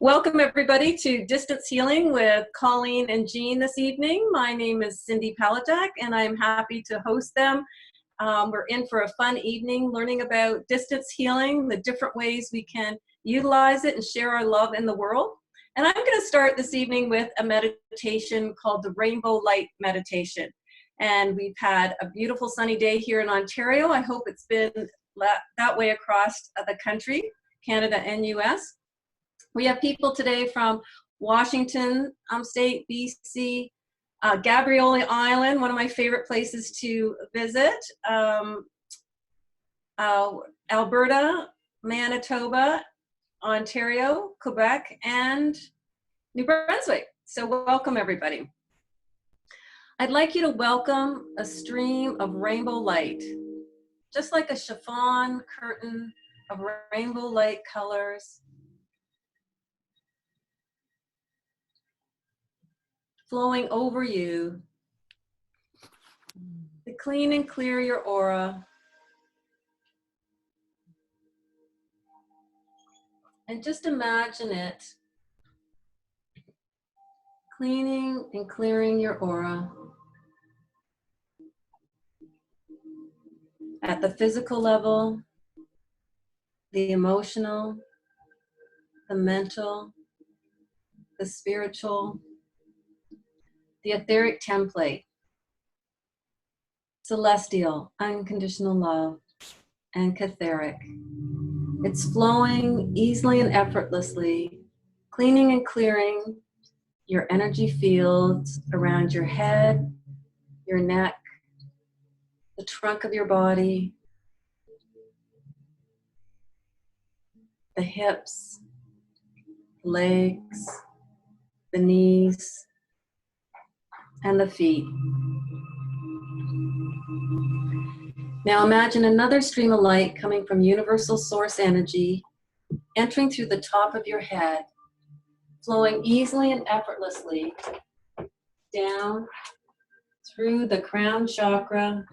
Welcome everybody to Distance Healing with Colleen and Jean this evening. My name is Cindy Paladak and I'm happy to host them. We're in for a fun evening learning about distance healing, the different ways we can utilize it and share our love in the world. And I'm going to start this evening with a meditation called the Rainbow Light Meditation. And we've had a beautiful sunny day here in Ontario. I hope it's been that way across the country, Canada and US. We have people today from Washington State, BC, Gabrielle Island, one of my favorite places to visit, Alberta, Manitoba, Ontario, Quebec, and New Brunswick. So welcome everybody. I'd like you to welcome a stream of rainbow light, just like a chiffon curtain of rainbow light colors, flowing over you to clean and clear your aura. And just imagine it cleaning and clearing your aura at the physical level, the emotional, the mental, the spiritual, the etheric template, celestial, unconditional love, and catheric. It's flowing easily and effortlessly, cleaning and clearing your energy fields around your head, your neck, the trunk of your body, the hips, legs, the knees, and the feet. Now imagine another stream of light coming from universal source energy, entering through the top of your head, flowing easily and effortlessly down through the crown chakra,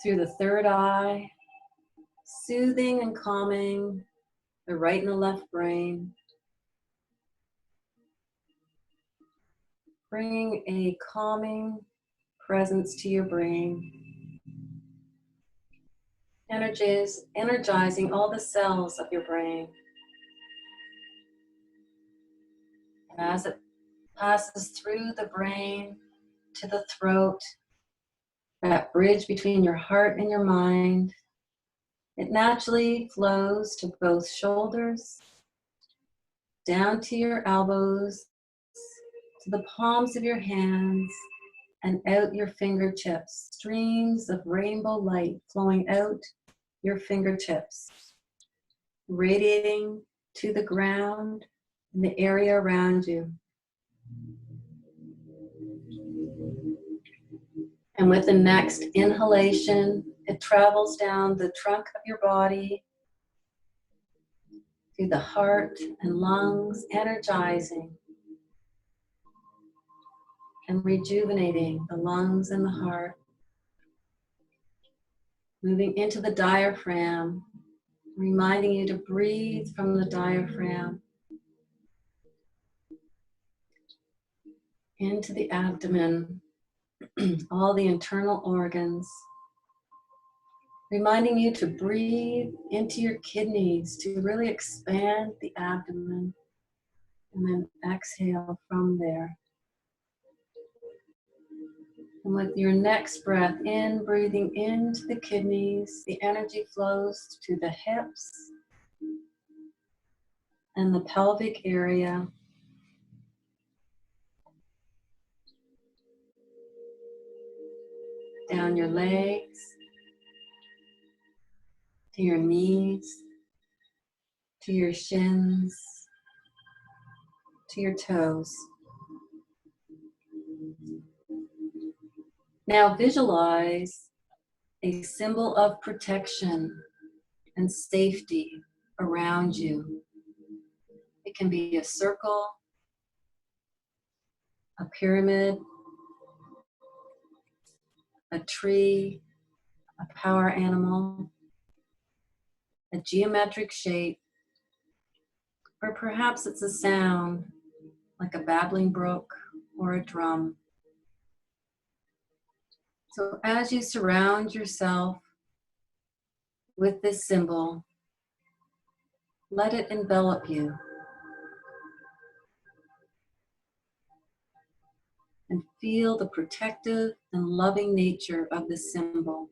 through the third eye, soothing and calming the right and the left brain, bringing a calming presence to your brain, energizing all the cells of your brain. And as it passes through the brain to the throat, that bridge between your heart and your mind, it naturally flows to both shoulders, down to your elbows, to the palms of your hands, and out your fingertips. Streams of rainbow light flowing out your fingertips, radiating to the ground and the area around you. And with the next inhalation, it travels down the trunk of your body, through the heart and lungs, energizing and rejuvenating the lungs and the heart, moving into the diaphragm, reminding you to breathe from the diaphragm into the abdomen, all the internal organs, reminding you to breathe into your kidneys to really expand the abdomen, and then exhale from there. And with your next breath in, breathing into the kidneys, the energy flows to the hips and the pelvic area. Down your legs, to your knees, to your shins, to your toes. Now visualize a symbol of protection and safety around you. It can be a circle, a pyramid, a tree, a power animal, a geometric shape, or perhaps it's a sound like a babbling brook or a drum. So as you surround yourself with this symbol, let it envelop you. And feel the protective and loving nature of this symbol.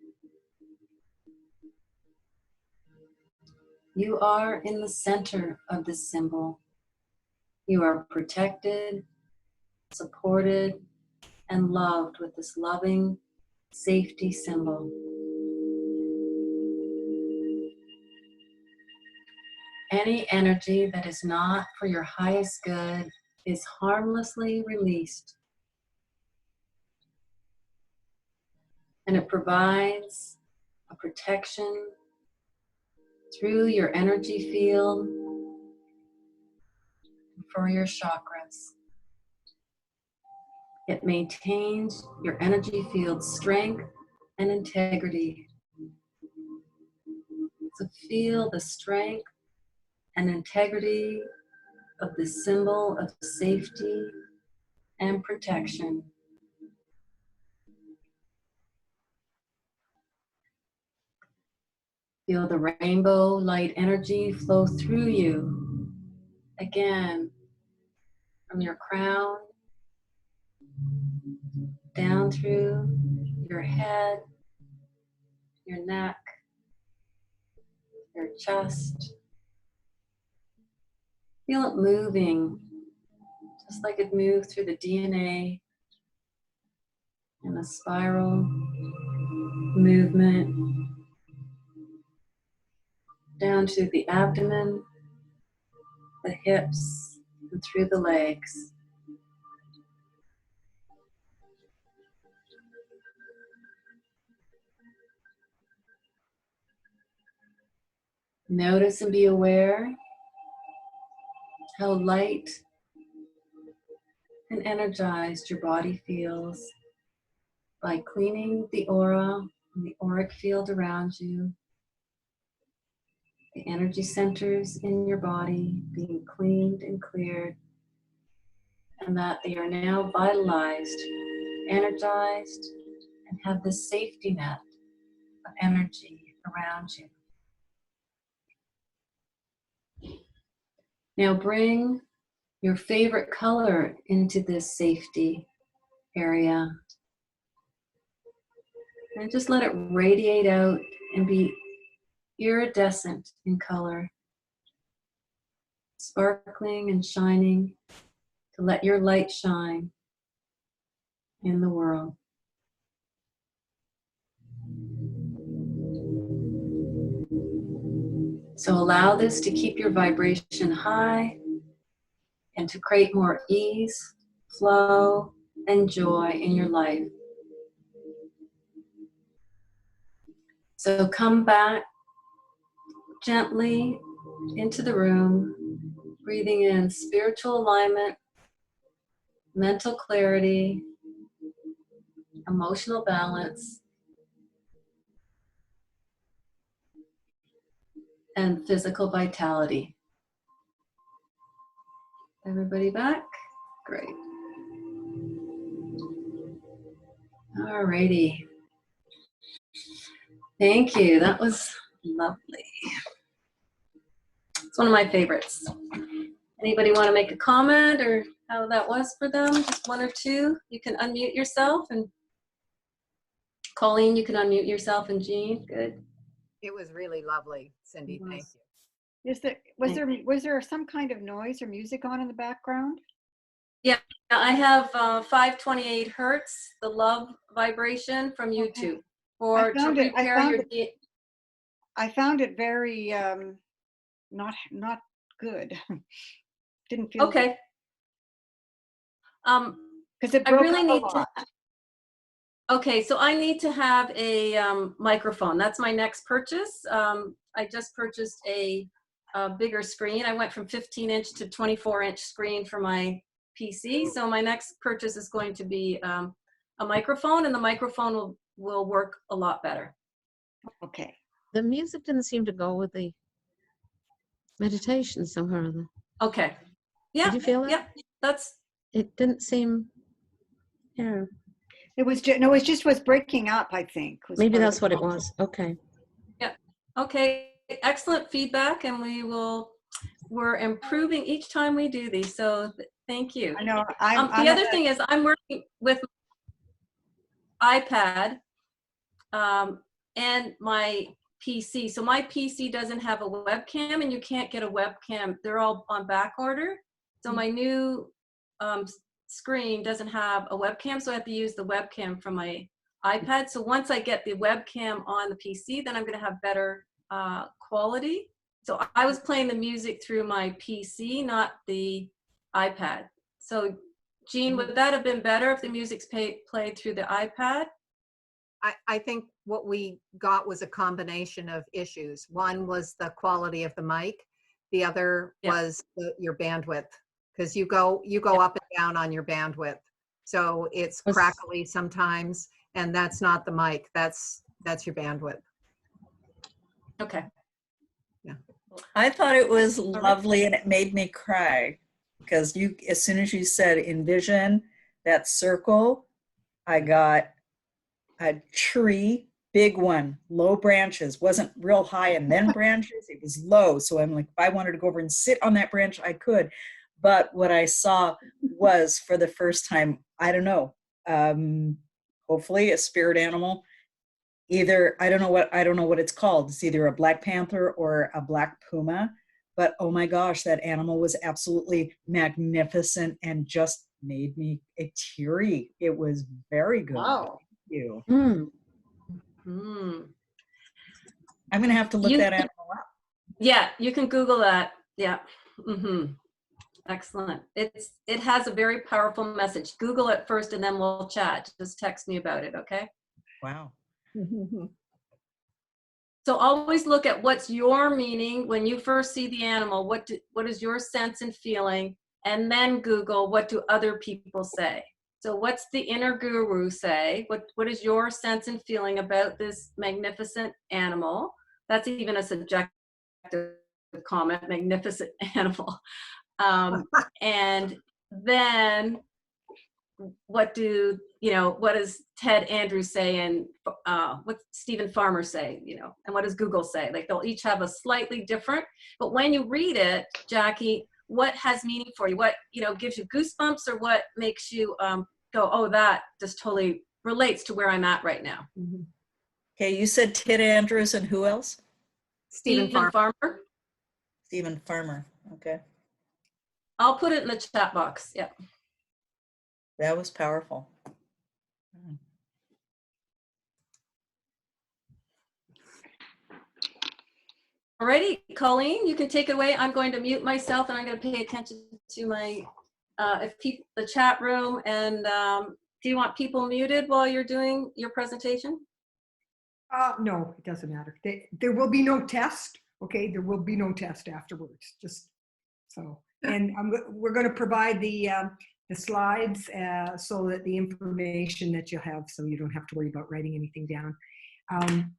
You are in the center of this symbol. You are protected, supported, and loved with this loving safety symbol. Any energy that is not for your highest good is harmlessly released. And it provides a protection through your energy field for your chakras. It maintains your energy field strength and integrity. So feel the strength and integrity of this symbol of safety and protection. Feel the rainbow light energy flow through you. Again, from your crown, down through your head, your neck, your chest. Feel it moving, just like it moved through the DNA in a spiral movement down to the abdomen, the hips, and through the legs. Notice and be aware how light and energized your body feels by cleaning the aura and the auric field around you. The energy centers in your body being cleaned and cleared, and that they are now vitalized, energized, and have this safety net of energy around you. Now bring your favorite color into this safety area. And just let it radiate out and be iridescent in color, sparkling and shining to let your light shine in the world. So allow this to keep your vibration high and to create more ease, flow, and joy in your life. So come back gently into the room, breathing in spiritual alignment, mental clarity, emotional balance, and physical vitality. Everybody back? Great. Alrighty. Thank you. That was lovely. It's one of my favorites. Anybody want to make a comment or how that was for them? Just one or two? You can unmute yourself, and Colleen, you can unmute yourself, and Jean. Good. It was really lovely, Cindy. Thank you. Was there some kind of noise or music on in the background? Yeah, I have 528 hertz, the love vibration from YouTube. I found it very not good. Didn't feel okay. Because it I broke really up a need lot. to. Okay, so I need to have a microphone. That's my next purchase. I just purchased a bigger screen. I went from 15-inch to 24-inch screen for my PC. So my next purchase is going to be a microphone, and the microphone will work a lot better. Okay. The music didn't seem to go with the meditation somewhere or other. Okay. Yeah. Did you feel that? Yeah. That's It didn't seem, yeah. It was just, no, it just was breaking up, I think. Was Maybe part of that's the what it problem. was. Okay. yeah. Okay. Excellent feedback, and we're improving each time we do these. So thank you. I know. The other thing is I'm working with iPad and my PC. So my PC doesn't have a webcam, and you can't get a webcam. They're all on back order. So my new screen doesn't have a webcam, so I have to use the webcam from my iPad. So once I get the webcam on the PC, then I'm going to have better quality. So I was playing the music through my PC, not the iPad. So Jean, would that have been better if the music's played through the iPad? I think what we got was a combination of issues. One was the quality of the mic. The other was your bandwidth, because you go up and down on your bandwidth. So it's crackly sometimes, and that's not the mic. That's your bandwidth. Okay. Yeah. I thought it was lovely, and it made me cry because as soon as you said envision that circle, I got a tree, big one, low branches, wasn't real high and then branches, it was low. So I'm like, if I wanted to go over and sit on that branch, I could. But what I saw was, for the first time, I don't know, hopefully a spirit animal. Either, I don't know what it's called. It's either a black panther or a black puma. But oh my gosh, that animal was absolutely magnificent and just made me teary. It was very good. Wow. Thank you. Mm. I'm going to have to look that animal up. Yeah, you can Google that. Yeah. Excellent. It has a very powerful message. Google it first, and then we'll chat. Just text me about it, okay? Wow. So always look at what's your meaning when you first see the animal. What is your sense and feeling? And then Google, what do other people say? So what's the inner guru say? What is your sense and feeling about this magnificent animal? That's even a subjective comment, magnificent animal. And then what does Ted Andrews say, and what Stephen Farmer say, and what does Google say? Like, they'll each have a slightly different, but when you read it, Jackie, what has meaning for you? What, gives you goosebumps, or what makes you go, oh, that just totally relates to where I'm at right now? Okay, you said Ted Andrews and who else? Stephen Farmer. Stephen Farmer. Okay. I'll put it in the chat box. Yeah. That was powerful. Alrighty, Colleen, you can take it away. I'm going to mute myself, and I'm going to pay attention to my the chat room. And do you want people muted while you're doing your presentation? No, it doesn't matter. There will be no test. Okay, there will be no test afterwards. Just so, and we're going to provide the slides so that the information that you'll have, so you don't have to worry about writing anything down.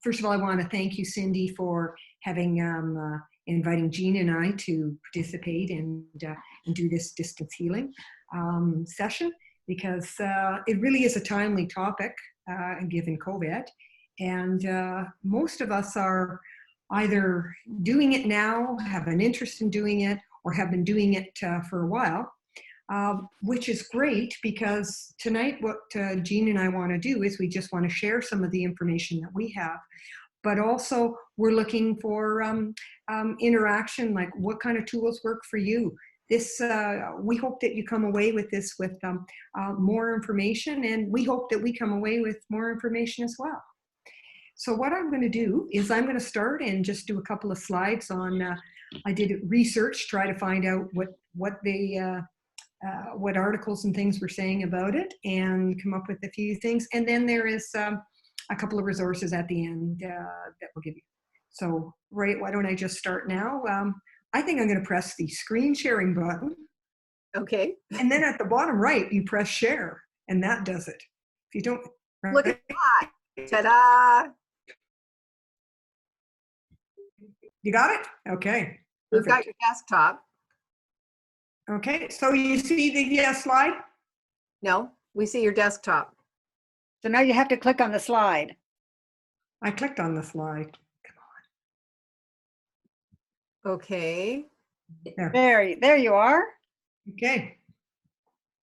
First of all, I want to thank you, Cindy, for having inviting Jean and I to participate and do this distance healing session, because it really is a timely topic given COVID. And most of us are either doing it now, have an interest in doing it, or have been doing it for a while, which is great, because tonight what Jean and I want to do is we just want to share some of the information that we have, but also we're looking for interaction, like what kind of tools work for you. This, we hope that you come away with this with more information, and we hope that we come away with more information as well. So what I'm going to do is I'm going to start and just do a couple of slides on, I did research, try to find out what articles and things were saying about it, and come up with a few things. And then there is a couple of resources at the end that we'll give you. So, right, why don't I just start now? I think I'm going to press the screen sharing button. Okay. And then at the bottom right, you press share, and that does it. If you don't, right? Look at that. Ta-da! You got it? Okay. We've got Perfect. your desktop. Okay, so you see the slide? No, we see your desktop. So now you have to click on the slide. I clicked on the slide. Okay. There. There you are. Okay.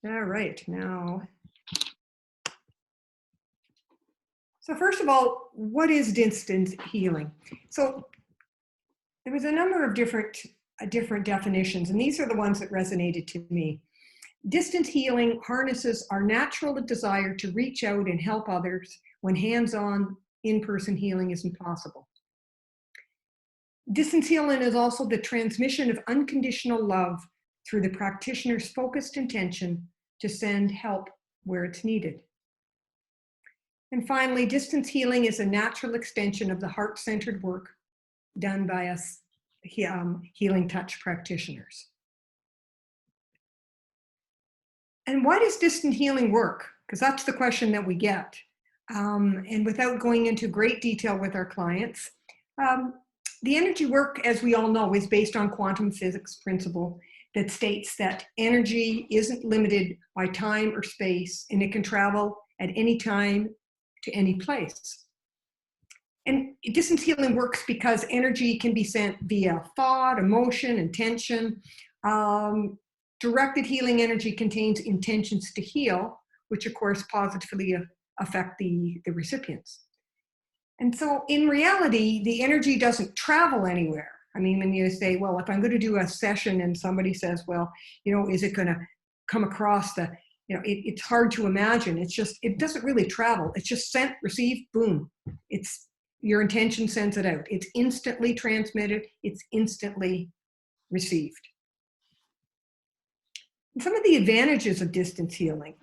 All right, now. So first of all, what is distance healing? So there was a number of different definitions, and these are the ones that resonated to me. Distance healing harnesses our natural desire to reach out and help others when hands-on, in-person healing isn't possible. Distance healing is also the transmission of unconditional love through the practitioner's focused intention to send help where it's needed. And finally, distance healing is a natural extension of the heart-centered work done by us healing touch practitioners. And why does distance healing work? Because that's the question that we get. And without going into great detail with our clients, the energy work, as we all know, is based on quantum physics principle that states that energy isn't limited by time or space, and it can travel at any time to any place. And distance healing works because energy can be sent via thought, emotion, intention. Directed healing energy contains intentions to heal, which of course positively affect the recipients. And so in reality, the energy doesn't travel anywhere. I mean, when you say, well, if I'm going to do a session and somebody says, well, you know, is it going to come across the, you know, it's hard to imagine. It's just, it doesn't really travel. It's just sent, received, boom. It's your intention sends it out. It's instantly transmitted. It's instantly received. And some of the advantages of distance healing.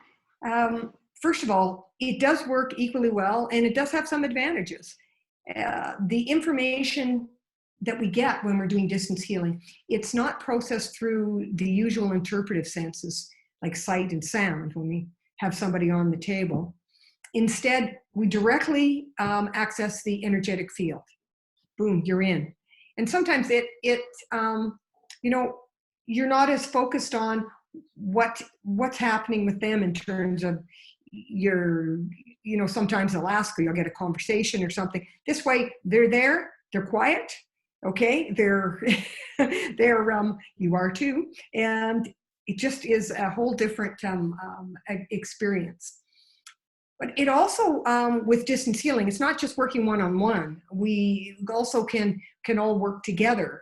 First of all, it does work equally well, and it does have some advantages. The information that we get when we're doing distance healing, it's not processed through the usual interpretive senses like sight and sound when we have somebody on the table. Instead, we directly access the energetic field. Boom, you're in. And sometimes you know, you're not as focused on what's happening with them in terms of you know, sometimes they'll ask or you'll get a conversation or something. This way, they're there, they're quiet, okay? They're, you are too. And it just is a whole different experience. But it also, with distance healing, it's not just working one-on-one. We also can all work together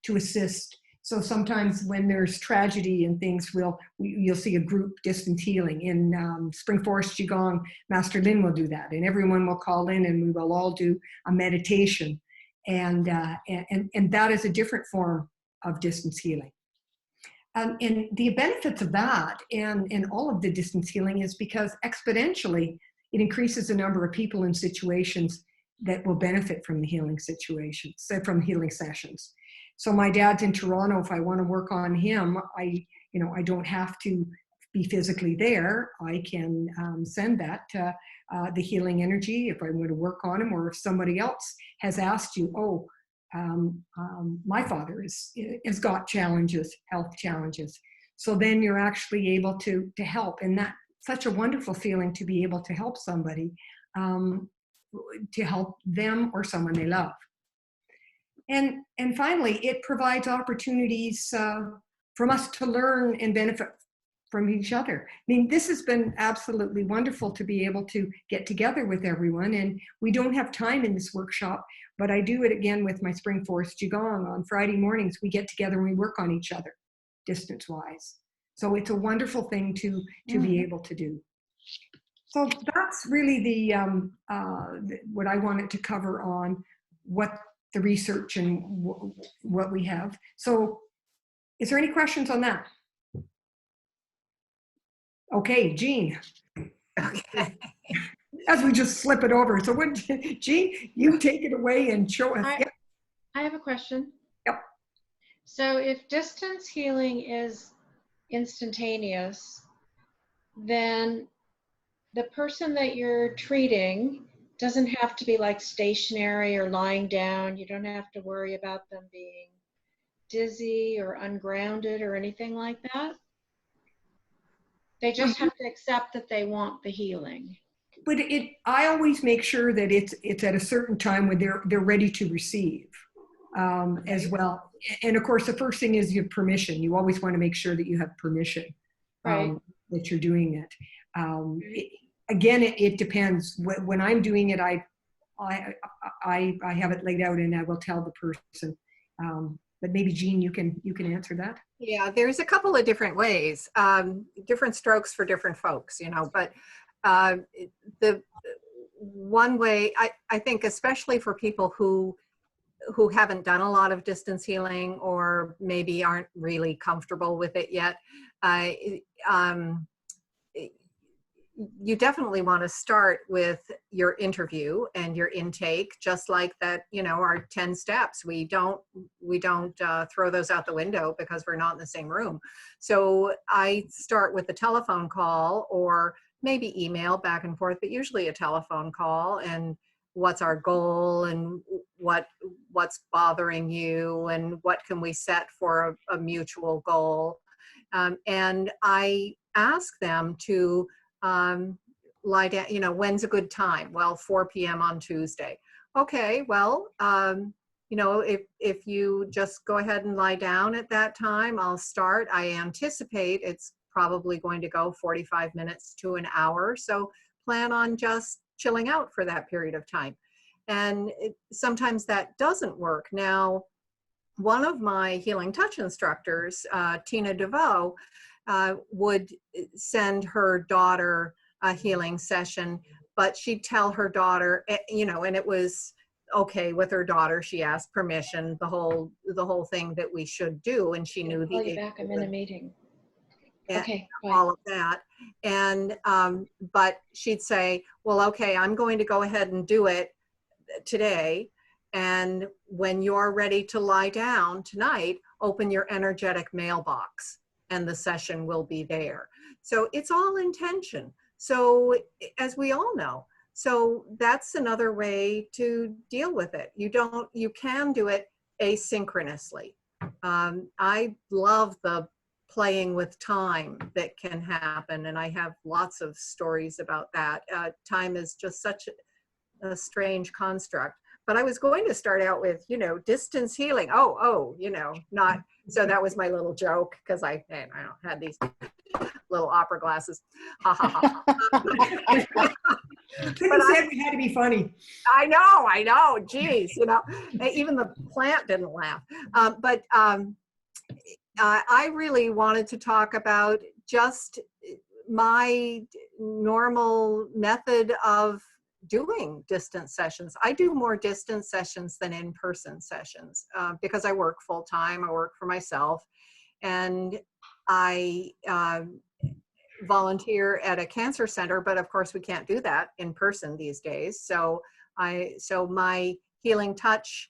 to assist. So sometimes when there's tragedy and things, you'll see a group distance healing. In Spring Forest Qigong, Master Lin will do that, and everyone will call in, and we will all do a meditation, and that is a different form of distance healing. And the benefits of that and all of the distance healing is because exponentially it increases the number of people in situations that will benefit from the healing situations, from healing sessions. So my dad's in Toronto. If I want to work on him, I don't have to be physically there. I can send that the healing energy if I'm going to work on him, or if somebody else has asked you, oh, my father has got challenges, health challenges. So then you're actually able to help, and that's such a wonderful feeling to be able to help somebody, to help them or someone they love. And finally, it provides opportunities from us to learn and benefit from each other. I mean, this has been absolutely wonderful to be able to get together with everyone. And we don't have time in this workshop, but I do it again with my Spring Forest Qigong. On Friday mornings, we get together and we work on each other distance-wise. So it's a wonderful thing to be able to do. So that's really the what I wanted to cover on what the research and what we have. So is there any questions on that? Okay, Jean. Okay. As we just slip it over. So what, Jean, you take it away and show us. I, Yep. I have a question. Yep. So if distance healing is instantaneous, then the person that you're treating doesn't have to be like stationary or lying down. You don't have to worry about them being dizzy or ungrounded or anything like that. They just have to accept that they want the healing. But I always make sure that it's at a certain time when they're ready to receive as well. And of course, the first thing is you have permission. You always want to make sure that you have permission Right. that you're doing it. Again, it depends. When I'm doing it, I have it laid out and I will tell the person. But maybe Jean, you can answer that. Yeah, there's a couple of different ways, different strokes for different folks, you know, but the one way, I think, especially for people who haven't done a lot of distance healing or maybe aren't really comfortable with it yet, you definitely want to start with your interview and your intake, just like that, you know, our 10 steps. We don't throw those out the window because we're not in the same room. So I start with a telephone call or maybe email back and forth, but usually a telephone call, and what's our goal and what's bothering you and what can we set for a mutual goal. And I ask them to lie down, you know, when's a good time? Well, 4 p.m. on Tuesday. Okay, well, you know, if you just go ahead and lie down at that time, I'll start. I anticipate it's probably going to go 45 minutes to an hour. So plan on just chilling out for that period of time. And sometimes that doesn't work. Now, one of my healing touch instructors, Tina DeVoe, would send her daughter a healing session, but she'd tell her daughter, you know, and it was okay with her daughter. She asked permission, the whole thing that we should do, and she knew Call you back. I'm in a meeting. Okay, bye. all of that. And but she'd say, well, okay, I'm going to go ahead and do it today. And when you're ready to lie down tonight, open your energetic mailbox and the session will be there. So it's all intention. So as we all know, so that's another way to deal with it. You can do it asynchronously. I love the playing with time that can happen, and I have lots of stories about that. Time is just such a strange construct. But I was going to start out with, you know, distance healing. Oh, you know, not, so that was my little joke because I had these little opera glasses. Ha ha ha. Couldn't say we had to be funny. I know. Geez, you know, even the plant didn't laugh. But I really wanted to talk about just my normal method of doing distance sessions. I do more distance sessions than in-person sessions because I work full-time. I work for myself, and I volunteer at a cancer center, but of course we can't do that in person these days. So my healing touch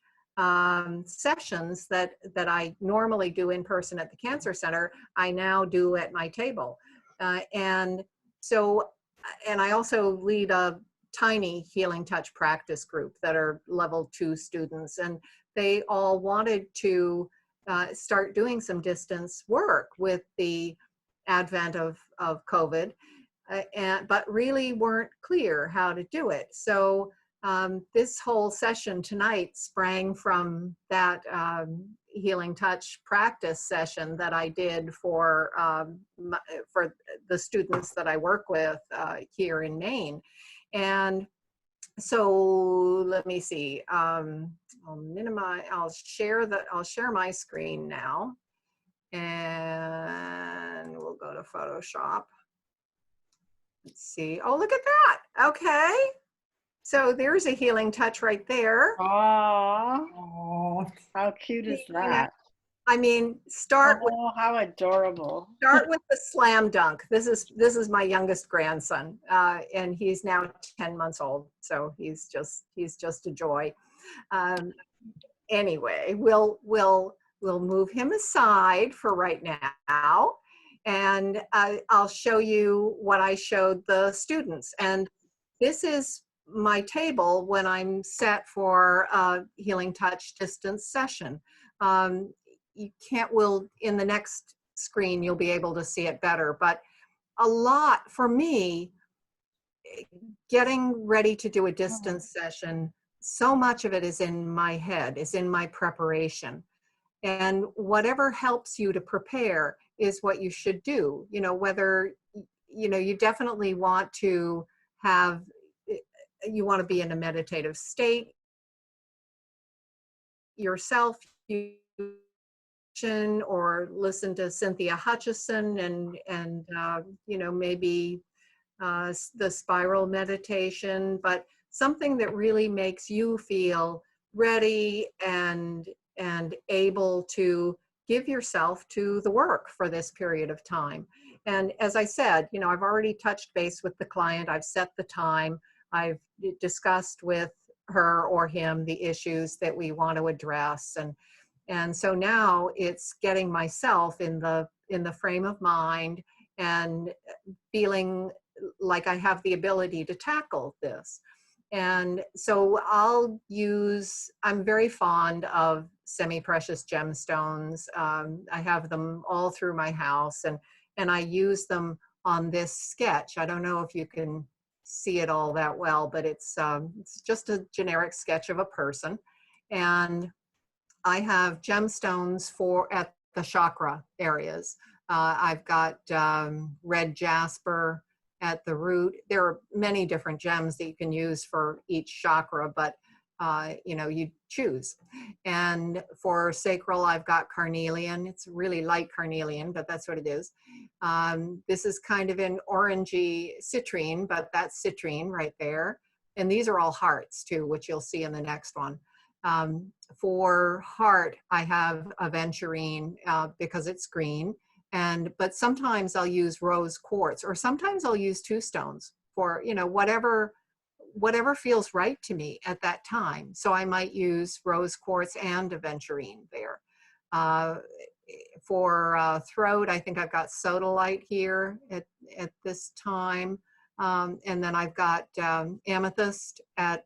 sessions that I normally do in person at the cancer center, I now do at my table. And I also lead a tiny healing touch practice group that are level 2 students, and they all wanted to start doing some distance work with the advent of COVID, but really weren't clear how to do it. So this whole session tonight sprang from that healing touch practice session that I did for the students that I work with here in Maine. And so let me see. I'll share my screen now, and we'll go to Photoshop. Let's see. Oh, look at that. Okay. So there's a healing touch right there. Oh, how cute is that? I mean, start with, how adorable. Start with the slam dunk. This is my youngest grandson, and he's now 10 months old. So he's just a joy. Anyway, we'll move him aside for right now, and I'll show you what I showed the students. And this is my table when I'm set for a healing touch distance session. you can't, will, in the next screen, you'll be able to see it better. But a lot, for me, getting ready to do a distance session, so much of it is in my head, is in my preparation. And whatever helps you to prepare is what you should do. You know, whether, you know, you definitely want to have, you want to be in a meditative state yourself, you or listen to Cynthia Hutchison and you know, maybe the spiral meditation, but something that really makes you feel ready and able to give yourself to the work for this period of time. And as I said, you know, I've already touched base with the client. I've set the time. I've discussed with her or him the issues that we want to address. And so now it's getting myself in the frame of mind and feeling like I have the ability to tackle this. And so I'm very fond of semi-precious gemstones. I have them all through my house, and I use them on this sketch. I don't know if you can see it all that well, but it's just a generic sketch of a person. And I have gemstones at the chakra areas. I've got red jasper at the root. There are many different gems that you can use for each chakra, but you know, you choose. And for sacral, I've got carnelian. It's really light carnelian, but that's what it is. This is kind of an orangey citrine, but that's citrine right there. And these are all hearts too, which you'll see in the next one. For heart, I have aventurine because it's green. But sometimes I'll use rose quartz, or sometimes I'll use two stones for, you know, whatever feels right to me at that time. So I might use rose quartz and aventurine there. For throat, I think I've got sodalite here at this time. And then I've got amethyst at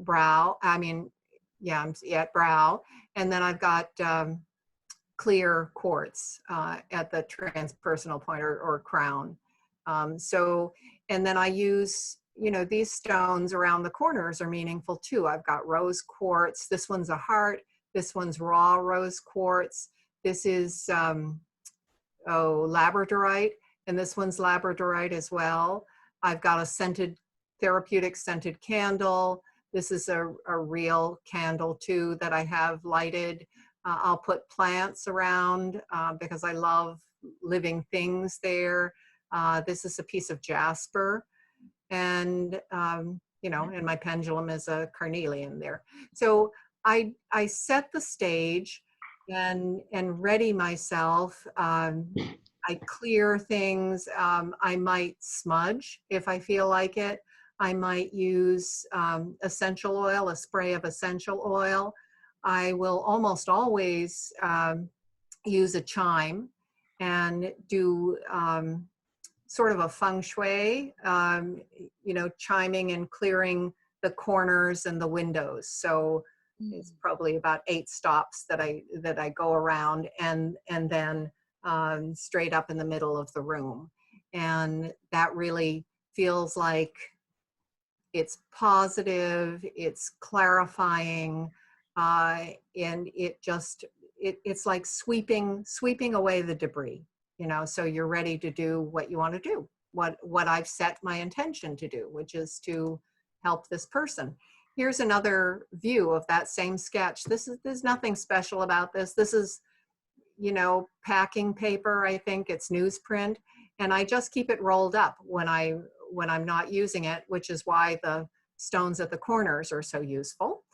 brow. At brow. And then I've got clear quartz at the transpersonal point or crown. And then I use, you know, these stones around the corners are meaningful too. I've got rose quartz. This one's a heart. This one's raw rose quartz. This is labradorite, and this one's labradorite as well. I've got a therapeutic scented candle. This is a real candle too that I have lighted. I'll put plants around because I love living things there. This is a piece of jasper, and you know, and my pendulum is a carnelian there. So I set the stage and ready myself. I clear things. I might smudge if I feel like it. I might use essential oil, a spray of essential oil. I will almost always use a chime and do sort of a feng shui, you know, chiming and clearing the corners and the windows. So it's probably about 8 stops that I go around, and then straight up in the middle of the room. And that really feels like it's positive, it's clarifying, and it's like sweeping away the debris, you know, so you're ready to do what you want to do, what I've set my intention to do, which is to help this person. Here's another view of that same sketch. There's nothing special about this. This is, you know, packing paper. I think it's newsprint, and I just keep it rolled up when I'm not using it, which is why the stones at the corners are so useful.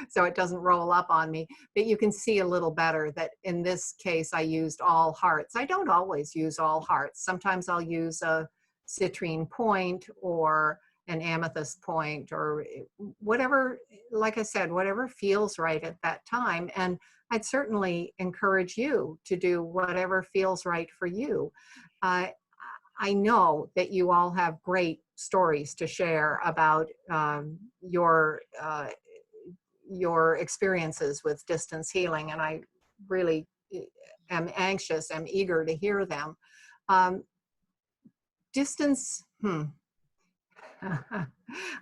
So it doesn't roll up on me, but you can see a little better that in this case, I used all hearts. I don't always use all hearts. Sometimes I'll use a citrine point or an amethyst point, or whatever, like I said, whatever feels right at that time. And I'd certainly encourage you to do whatever feels right for you. I know that you all have great stories to share about your your experiences with distance healing, and I really am anxious, I'm eager to hear them. Distance, I'm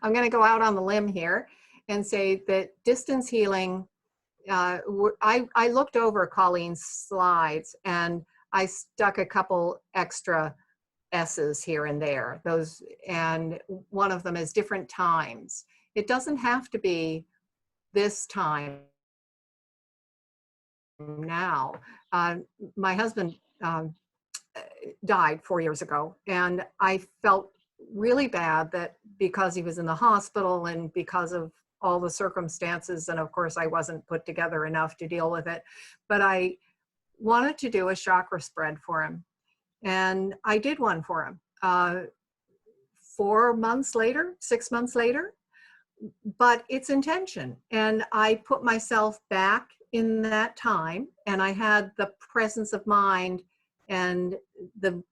going to go out on the limb here and say that distance healing, I looked over Colleen's slides and I stuck a couple extra S's here and there. Those, and one of them is different times. It doesn't have to be this time now. My husband died 4 years ago, and I felt really bad that because he was in the hospital and because of all the circumstances, and of course I wasn't put together enough to deal with it, but I wanted to do a chakra spread for him, and I did one for him 4 months later, 6 months later, but it's intention. And I put myself back in that time, and I had the presence of mind and the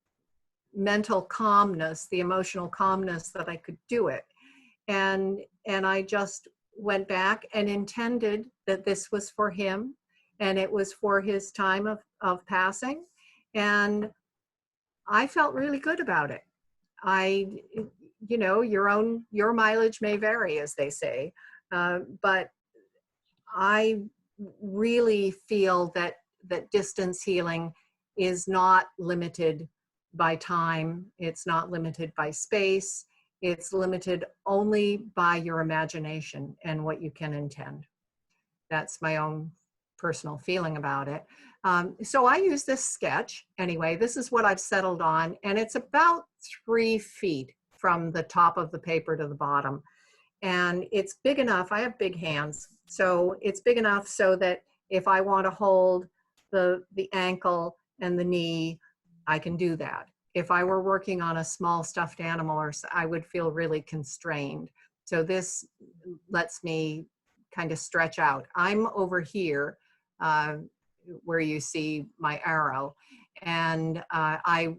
mental calmness, the emotional calmness that I could do it. And I just went back and intended that this was for him, and it was for his time of passing. And I felt really good about it. You know, your mileage may vary, as they say, but I really feel that distance healing is not limited by time. It's not limited by space. It's limited only by your imagination and what you can intend. That's my own personal feeling about it. So I use this sketch. Anyway, this is what I've settled on, and it's about 3 feet from the top of the paper to the bottom. And it's big enough, I have big hands, so it's big enough so that if I want to hold the ankle and the knee, I can do that. If I were working on a small stuffed animal, I would feel really constrained. So this lets me kind of stretch out. I'm over here where you see my arrow, and I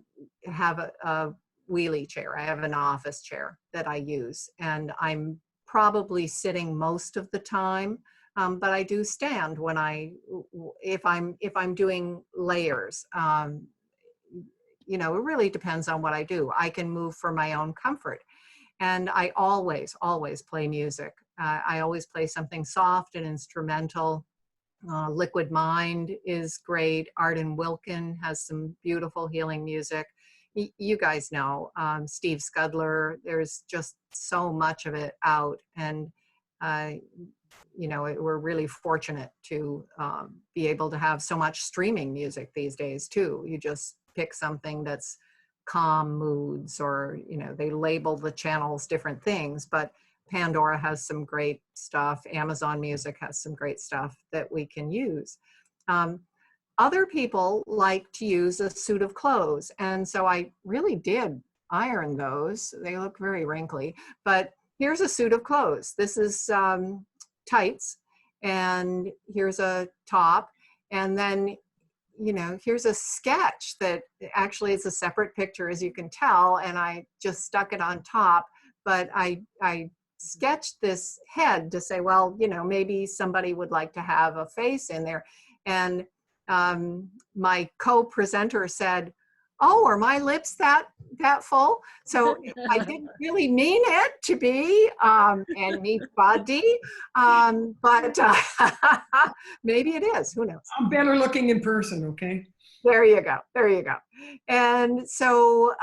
have a wheelie chair. I have an office chair that I use, and I'm probably sitting most of the time, but I do stand when if I'm doing layers. You know, it really depends on what I do. I can move for my own comfort, and I always play music. I always play something soft and instrumental. Liquid Mind is great. Arden Wilkin has some beautiful healing music. You guys know Steve Scudler. There's just so much of it out, and you know, we're really fortunate to be able to have so much streaming music these days too. You just pick something that's calm moods, or you know, they label the channels different things, but Pandora has some great stuff. Amazon Music has some great stuff that we can use. Other people like to use a suit of clothes, and so I really did iron those. They look very wrinkly, but here's a suit of clothes. This is tights, and here's a top, and then, you know, here's a sketch that actually is a separate picture, as you can tell, and I just stuck it on top, but I sketched this head to say, well, you know, maybe somebody would like to have a face in there. And my co-presenter said, oh, are my lips that full? So I didn't really mean it to be anybody, but maybe it is, who knows? I'm better looking in person, okay? There you go, there you go. And so,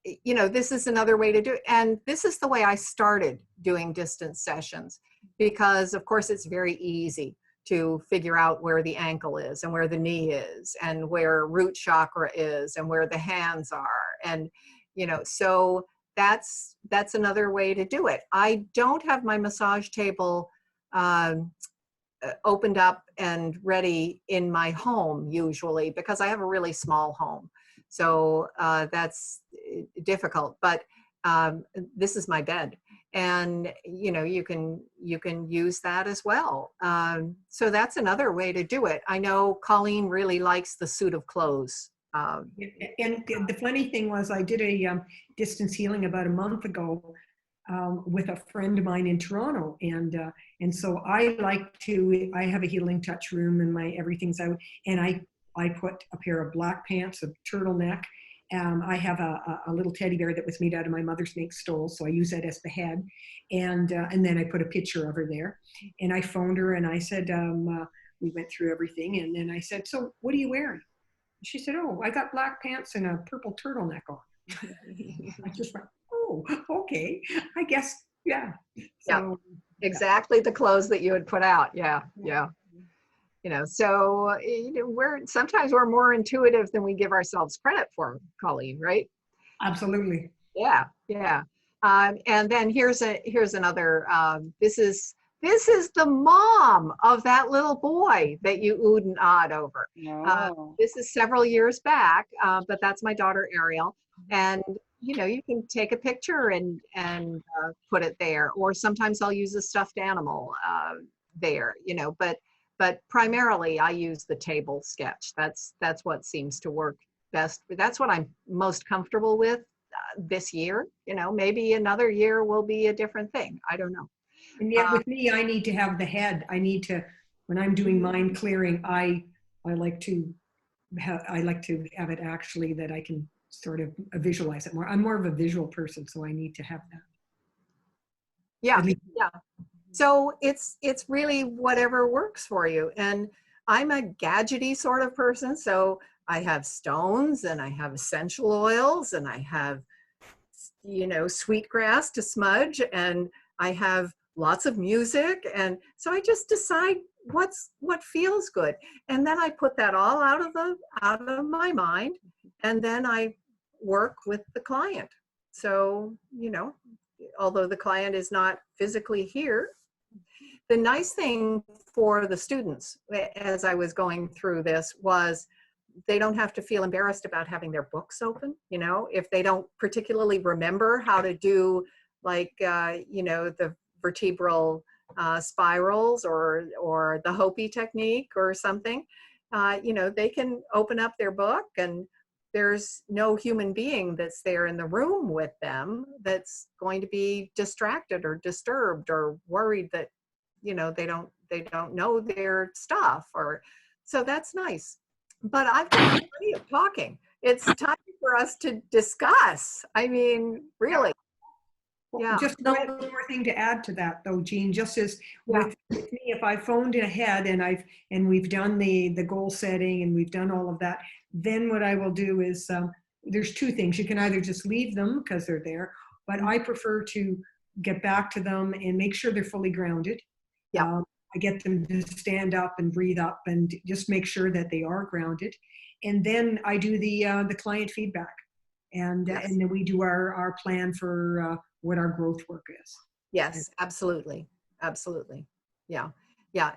you know, this is another way to do it. And this is the way I started doing distance sessions, because of course it's very easy to figure out where the ankle is and where the knee is and where root chakra is and where the hands are. And, you know, so that's another way to do it. I don't have my massage table opened up and ready in my home usually, because I have a really small home. So that's difficult, but this is my bed. And, you know, you can use that as well. So that's another way to do it. I know Colleen really likes the suit of clothes. And the funny thing was, I did a distance healing about a month ago with a friend of mine in Toronto, and so I have a healing touch room, and everything's out, and I put a pair of black pants, a turtleneck. I have a little teddy bear that was made out of my mother's mink stole, so I use that as the head, and then I put a picture of her there, and I phoned her and I said, we went through everything, and then I said, so what are you wearing? She said, oh, I got black pants and a purple turtleneck on. I just went, oh, okay, I guess, yeah. So Exactly the clothes that you would put out. Yeah. So sometimes we're more intuitive than we give ourselves credit for, Colleen, right? absolutely. Yeah. And then here's another. This is the mom of that little boy that you oohed and awed over. This is several years back, but that's my daughter Ariel, and you can take a picture and put it there, or sometimes I'll use a stuffed animal there, but primarily I use the table sketch. That's what seems to work best. That's what I'm most comfortable with this year. Maybe another year will be a different thing. I don't know. And yet with me, I need to have the head. I need to, when I'm doing mind clearing, I like to have it actually that I can sort of visualize it more. I'm more of a visual person, so I need to have that. Yeah. So it's really whatever works for you. And I'm a gadgety sort of person. So I have stones and I have essential oils and I have, sweetgrass to smudge, and I have lots of music. And so I just decide what feels good. And then I put that all out of my mind, and then I work with the client. So, although the client is not physically here, the nice thing for the students as I was going through this was they don't have to feel embarrassed about having their books open. If they don't particularly remember how to do the vertebral spirals or the Hopi technique or something, they can open up their book, and there's no human being that's there in the room with them that's going to be distracted or disturbed or worried that they don't know their stuff, or so that's nice. But I've got plenty of talking. It's time for us to discuss. I mean, really. Yeah. Just one more thing to add to that, though, Jean. Just as with me, if I phoned ahead and we've done the goal setting and we've done all of that, then what I will do is there's two things. You can either just leave them because they're there, but I prefer to get back to them and make sure they're fully grounded. Yeah. I get them to stand up and breathe up and just make sure that they are grounded, and then I do the client feedback, and then we do our plan for what our growth work is. Yes, absolutely. Yeah.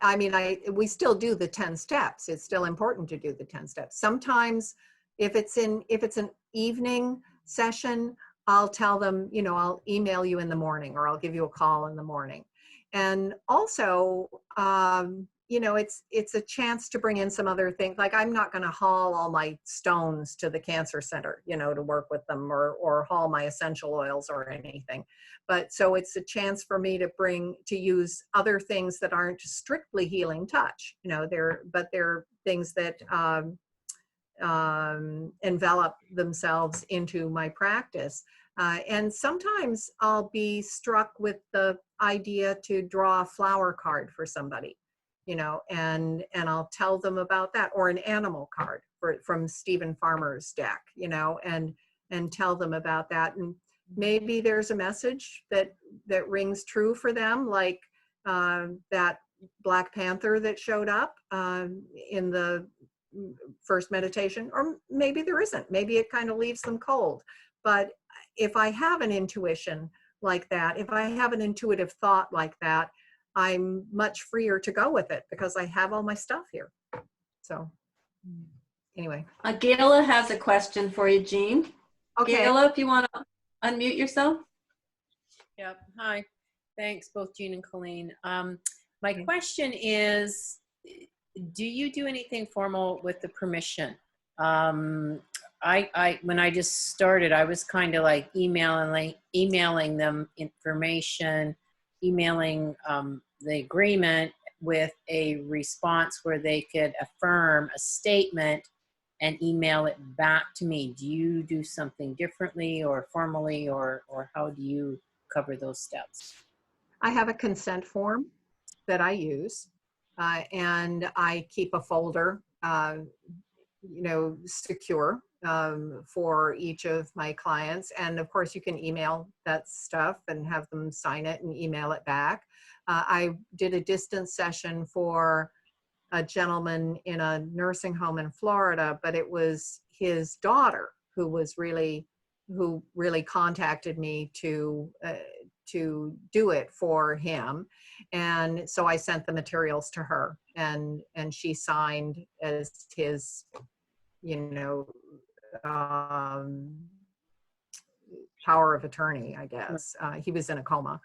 I mean, we still do the 10 steps. It's still important to do the 10 steps. Sometimes if it's an evening session, I'll tell them, I'll email you in the morning, or I'll give you a call in the morning. And also, it's a chance to bring in some other things. Like, I'm not going to haul all my stones to the cancer center, to work with them, or haul my essential oils or anything. But so it's a chance for me to use other things that aren't strictly healing touch, they're things that envelop themselves into my practice. And sometimes I'll be struck with the idea to draw a flower card for somebody, and I'll tell them about that, or an animal card from Stephen Farmer's deck, and tell them about that. And maybe there's a message that rings true for them, like that Black Panther that showed up in the first meditation, or maybe there isn't. Maybe it kind of leaves them cold. But if I have an intuition like that, if I have an intuitive thought like that, I'm much freer to go with it because I have all my stuff here. So anyway. Gayla has a question for you, Jean. Okay. Gayla, if you want to unmute yourself. Yep. Hi. Thanks, both Jean and Colleen. My question is, do you do anything formal with the permission? when I just started, I was kind of like emailing them information, emailing the agreement with a response where they could affirm a statement and email it back to me. Do you do something differently or formally, or how do you cover those steps? I have a consent form that I use, and I keep a folder, secure for each of my clients. And of course, you can email that stuff and have them sign it and email it back. I did a distance session for a gentleman in a nursing home in Florida, but it was his daughter who really contacted me to do it for him. And so I sent the materials to her, and she signed as his, power of attorney, I guess. He was in a coma.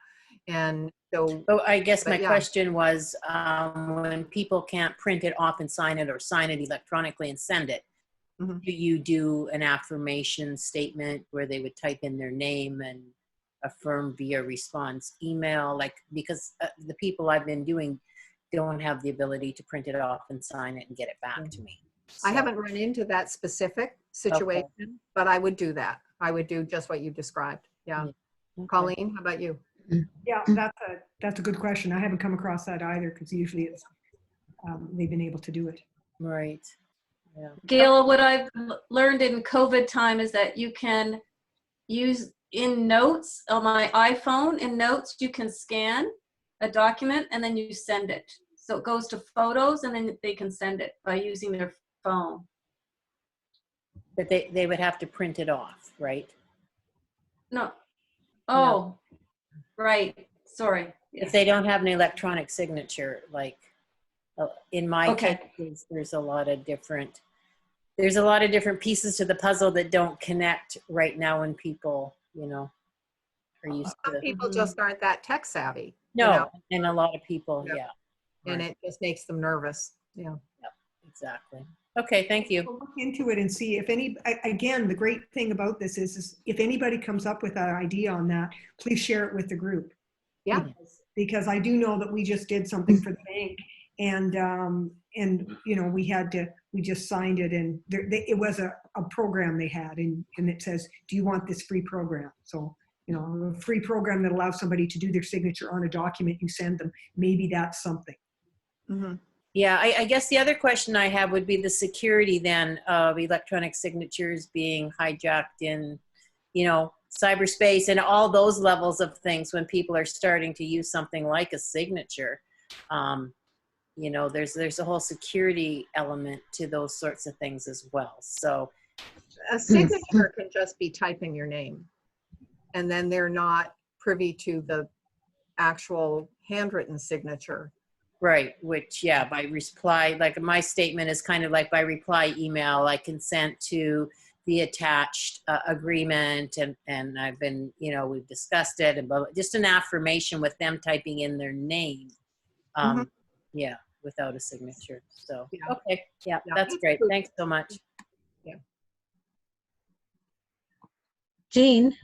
And so, Oh, I guess my yeah. question was, when people can't print it off and sign it, or sign it electronically and send it, Mhm. do you do an affirmation statement where they would type in their name and affirm via response email? Like, because the people I've been doing don't have the ability to print it off and sign it and get it back to me. I So- haven't run into that specific situation, but I would do that. I would do just what you described. Yeah. Okay. Colleen, how about you? Yeah, that's a good question. I haven't come across that either, because usually it's they've been able to do it. Right. Yeah. Gail, what I've learned in COVID time is that you can use in notes on my iPhone, in notes, you can scan a document and then you send it. So it goes to photos and then they can send it by using their phone. But they would have to print it off, right? No. Oh, right. Sorry. If they don't have an electronic signature, like in my Okay. case, there's a lot of different pieces to the puzzle that don't connect right now when people, are used Some to. people just aren't that tech savvy. No, and a lot of people, Yeah. yeah. And Right. it just makes them nervous. Yeah. Exactly. Okay, thank you. We'll look into it and see if again, the great thing about this is if anybody comes up with an idea on that, please share it with the group. Yeah. Because I do know that we just did something for the bank, and we just signed it, and it was a program they had, and it says, do you want this free program? So, a free program that allows somebody to do their signature on a document you send them. Maybe that's something. Mm-hmm. Yeah, I guess the other question I have would be the security then of electronic signatures being hijacked in, cyberspace and all those levels of things when people are starting to use something like a signature. There's a whole security element to those sorts of things as well. So A signature can just be typing your name, and then they're not privy to the actual handwritten signature. right, which, yeah, by reply, like my statement is kind of like by reply email, I consent to the attached agreement, and I've been, we've discussed it, and just an affirmation with them typing in their name. Yeah, without a signature. So, Yeah. okay, yeah, Yeah. that's great. Thanks so much. Jean,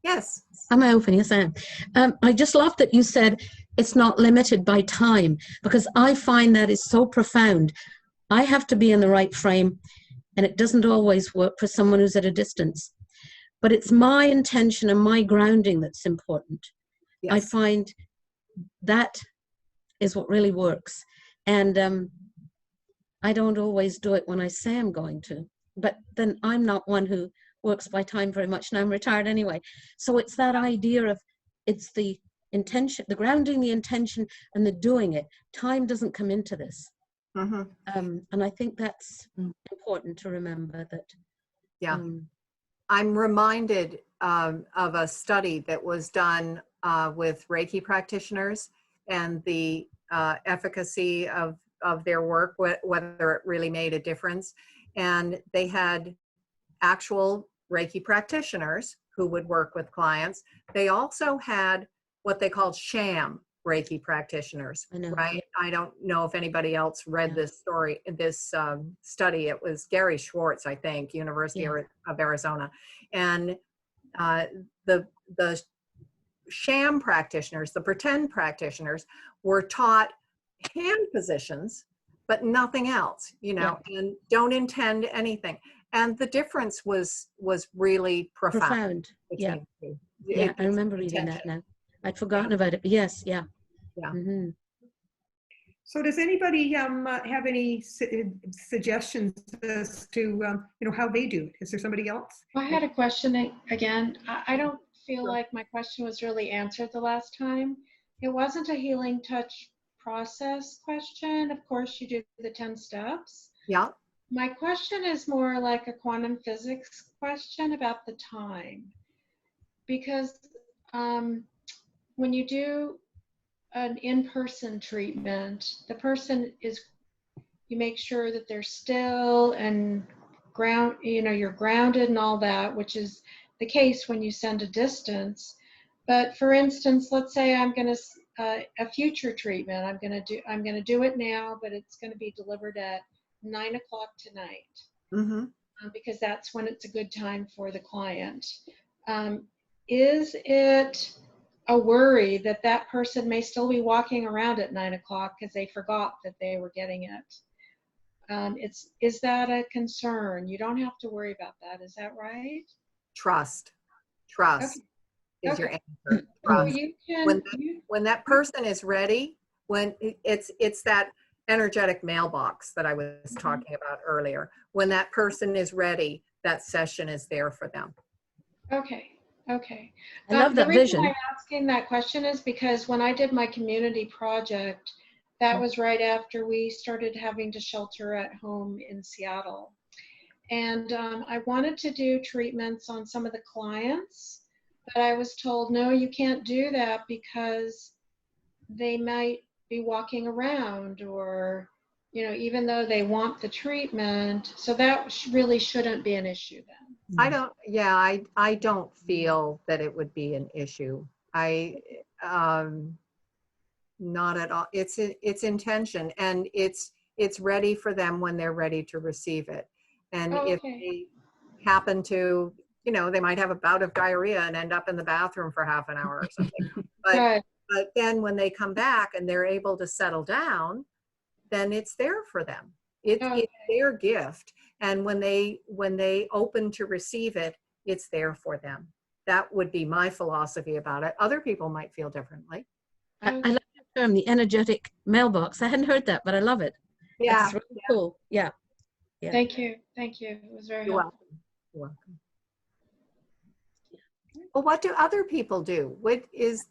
Yes. am I open? Yes, I am. I just love that you said it's not limited by time, because I find that is so profound. I have to be in the right frame, and it doesn't always work for someone who's at a distance. But it's my intention and my grounding that's important. Yes. I find that is what really works. And I don't always do it when I say I'm going to, but then I'm not one who works by time very much, and I'm retired anyway. So it's that idea of, it's the intention, the grounding, the intention, and the doing it. Time doesn't come into this. Mm-hmm. And I think that's important to remember that. Yeah. I'm reminded of a study that was done with Reiki practitioners, and the efficacy of their work, whether it really made a difference. And they had actual Reiki practitioners who would work with clients. They also had what they called sham Reiki practitioners, I know. right? I don't know if anybody else read this story, this study. It was Gary Schwartz, I think, University of Arizona. And the sham practitioners, the pretend practitioners, were taught hand positions, but nothing else, you know, and don't intend anything. And the difference was really profound. Yeah. between the two. Yeah, I It- remember reading that now. I'd forgotten about it, but yes, yeah. Yeah. Mhm. So does anybody have any suggestions as to, you know, how they do it? Is there somebody else? I had a question again. I don't feel like my question was really answered the last time. It wasn't a healing touch process question. Of course, you do the 10 steps. Yeah. My question is more like a quantum physics question about the time. Because when you do an in-person treatment, the person you make sure that they're still and you're grounded and all that, which is the case when you send a distance. But for instance, let's say I'm going to a future treatment. I'm going to do it now, but it's going to be delivered at 9 o'clock tonight. Mm-hmm. Because that's when it's a good time for the client. Is it a worry that that person may still be walking around at 9 o'clock because they forgot that they were getting it? Is that a concern? You don't have to worry about that. Is that right? Trust Okay. is your Okay. answer. So Trust. you can. When that person is ready, when it's that energetic mailbox that I was talking about earlier. When that person is ready, that session is there for them. Okay. Okay. I love that the reason vision. I'm asking that question is because when I did my community project, that was right after we started having to shelter at home in Seattle. And I wanted to do treatments on some of the clients, but I was told, no, you can't do that because they might be walking around, or, you know, even though they want the treatment. So that really shouldn't be an issue then. I don't feel that it would be an issue. Not at all. It's intention, and it's ready for them when they're ready to receive it. And Oh, if okay. they happen to, you know, they might have a bout of diarrhea and end up in the bathroom for half an hour or something. Right. But then when they come back and they're able to settle down, then it's there for them. It's their gift. And when they open to receive it, it's there for them. That would be my philosophy about it. Other people might feel differently. I love the term, the energetic mailbox. I hadn't heard that, but I love it. Yeah. That's really cool. Yeah. Yeah. Thank you. Thank you. It was very You're helpful. welcome. You're welcome. Well, what do other people do? What is,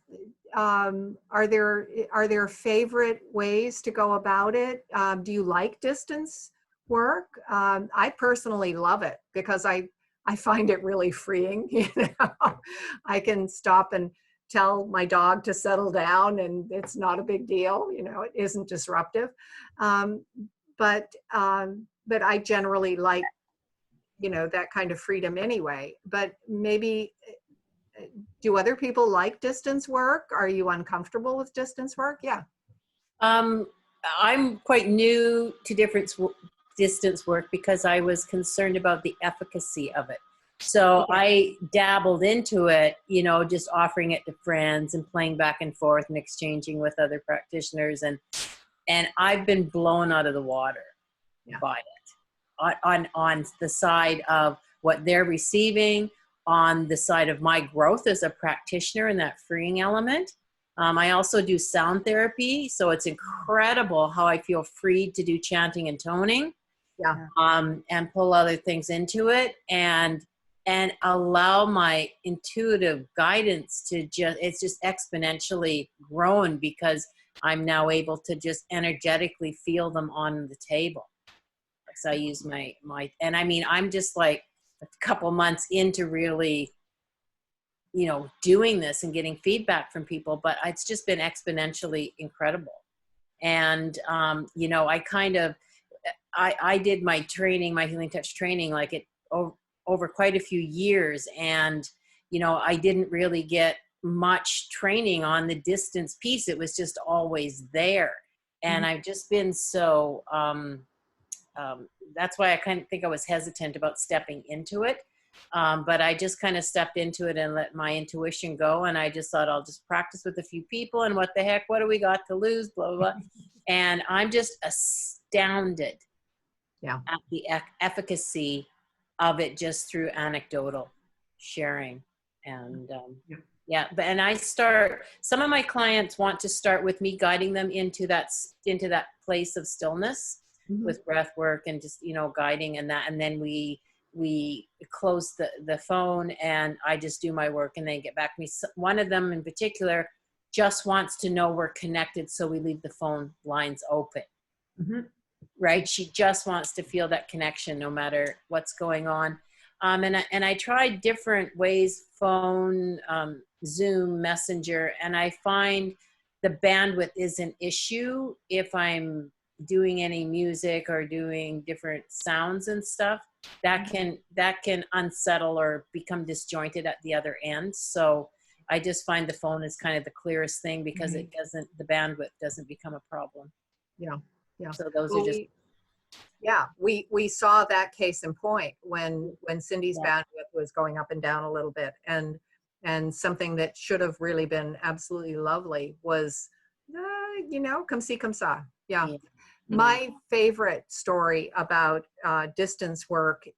are there favorite ways to go about it? Do you like distance work? I personally love it because I find it really freeing. You know, I can stop and tell my dog to settle down, and it's not a big deal. You know, it isn't disruptive. But I generally like, you know, that kind of freedom anyway. But maybe. Do other people like distance work? Are you uncomfortable with distance work? Yeah. I'm quite new to distance work because I was concerned about the efficacy of it. So I dabbled into it, you know, just offering it to friends and playing back and forth and exchanging with other practitioners. And I've been blown out of the water by it on the side of what they're receiving, on the side of my growth as a practitioner and that freeing element. I also do sound therapy, so it's incredible how I feel free to do chanting and toning, and pull other things into it, and allow my intuitive guidance to it's just exponentially grown because I'm now able to just energetically feel them on the table. So I use my and I mean, I'm just like a couple months into really, you know, doing this and getting feedback from people, but it's just been exponentially incredible. And, you know, I did my training, my healing touch training, like over quite a few years. And, you know, I didn't really get much training on the distance piece. It was just always there. And I've just been so, that's why I kind of think I was hesitant about stepping into it. But I just kind of stepped into it and let my intuition go. And I just thought, I'll just practice with a few people, and what the heck, what do we got to lose, blah, blah, blah. And I'm just astounded at the efficacy of it just through anecdotal sharing. And some of my clients want to start with me guiding them into that place of stillness with breath work and just, guiding and that. And then we close the phone and I just do my work and they get back to me. One of them in particular just wants to know we're connected, so we leave the phone lines open. Right? She just wants to feel that connection no matter what's going on. And I tried different ways, phone, Zoom, Messenger, and I find the bandwidth is an issue if I'm doing any music or doing different sounds and stuff. That can unsettle or become disjointed at the other end. So I just find the phone is kind of the clearest thing because the bandwidth doesn't become a problem. Yeah. So those are just. Yeah, we saw that case in point when Cindy's bandwidth was going up and down a little bit, and something that should have really been absolutely lovely was, come see, come saw. Yeah. My favorite story about distance work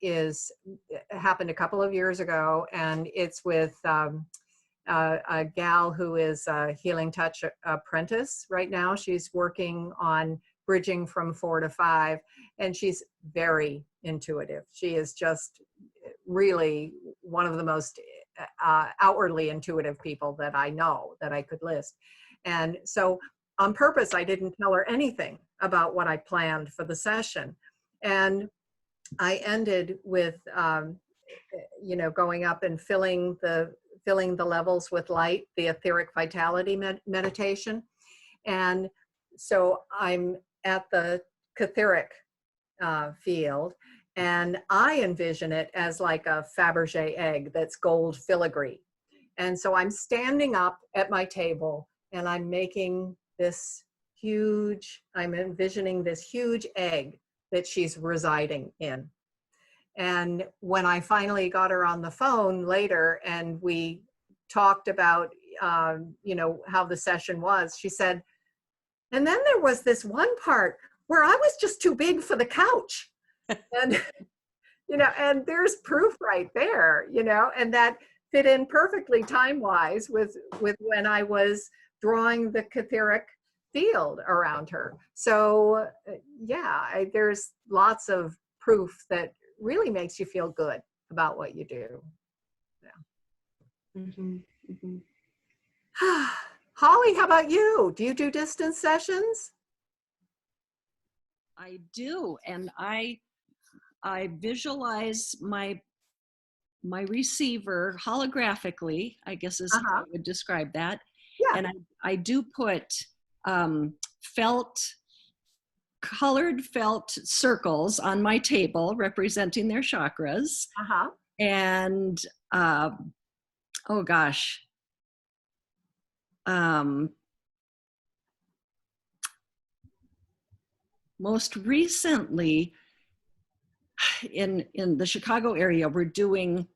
happened a couple of years ago, and it's with a gal who is a Healing Touch apprentice right now. She's working on bridging from 4 to 5, and she's very intuitive. She is just really one of the most outwardly intuitive people that I know, that I could list. And so on purpose, I didn't tell her anything about what I planned for the session. And I ended with, going up and filling the levels with light, the etheric vitality meditation. And so I'm at the catheric field, and I envision it as like a Fabergé egg that's gold filigree. And so I'm standing up at my table and I'm making I'm envisioning this huge egg that she's residing in. And when I finally got her on the phone later and we talked about, how the session was, she said, and then there was this one part where I was just too big for the couch. And, and there's proof right there, and that fit in perfectly time-wise with when I was drawing the catheric field around her. So there's lots of proof that really makes you feel good about what you do. Holly, how about you? Do you do distance sessions? I do, and I visualize my receiver holographically, I guess is how I would describe that. Yeah. And I do put colored felt circles on my table representing their chakras. And most recently in the Chicago area, we're doing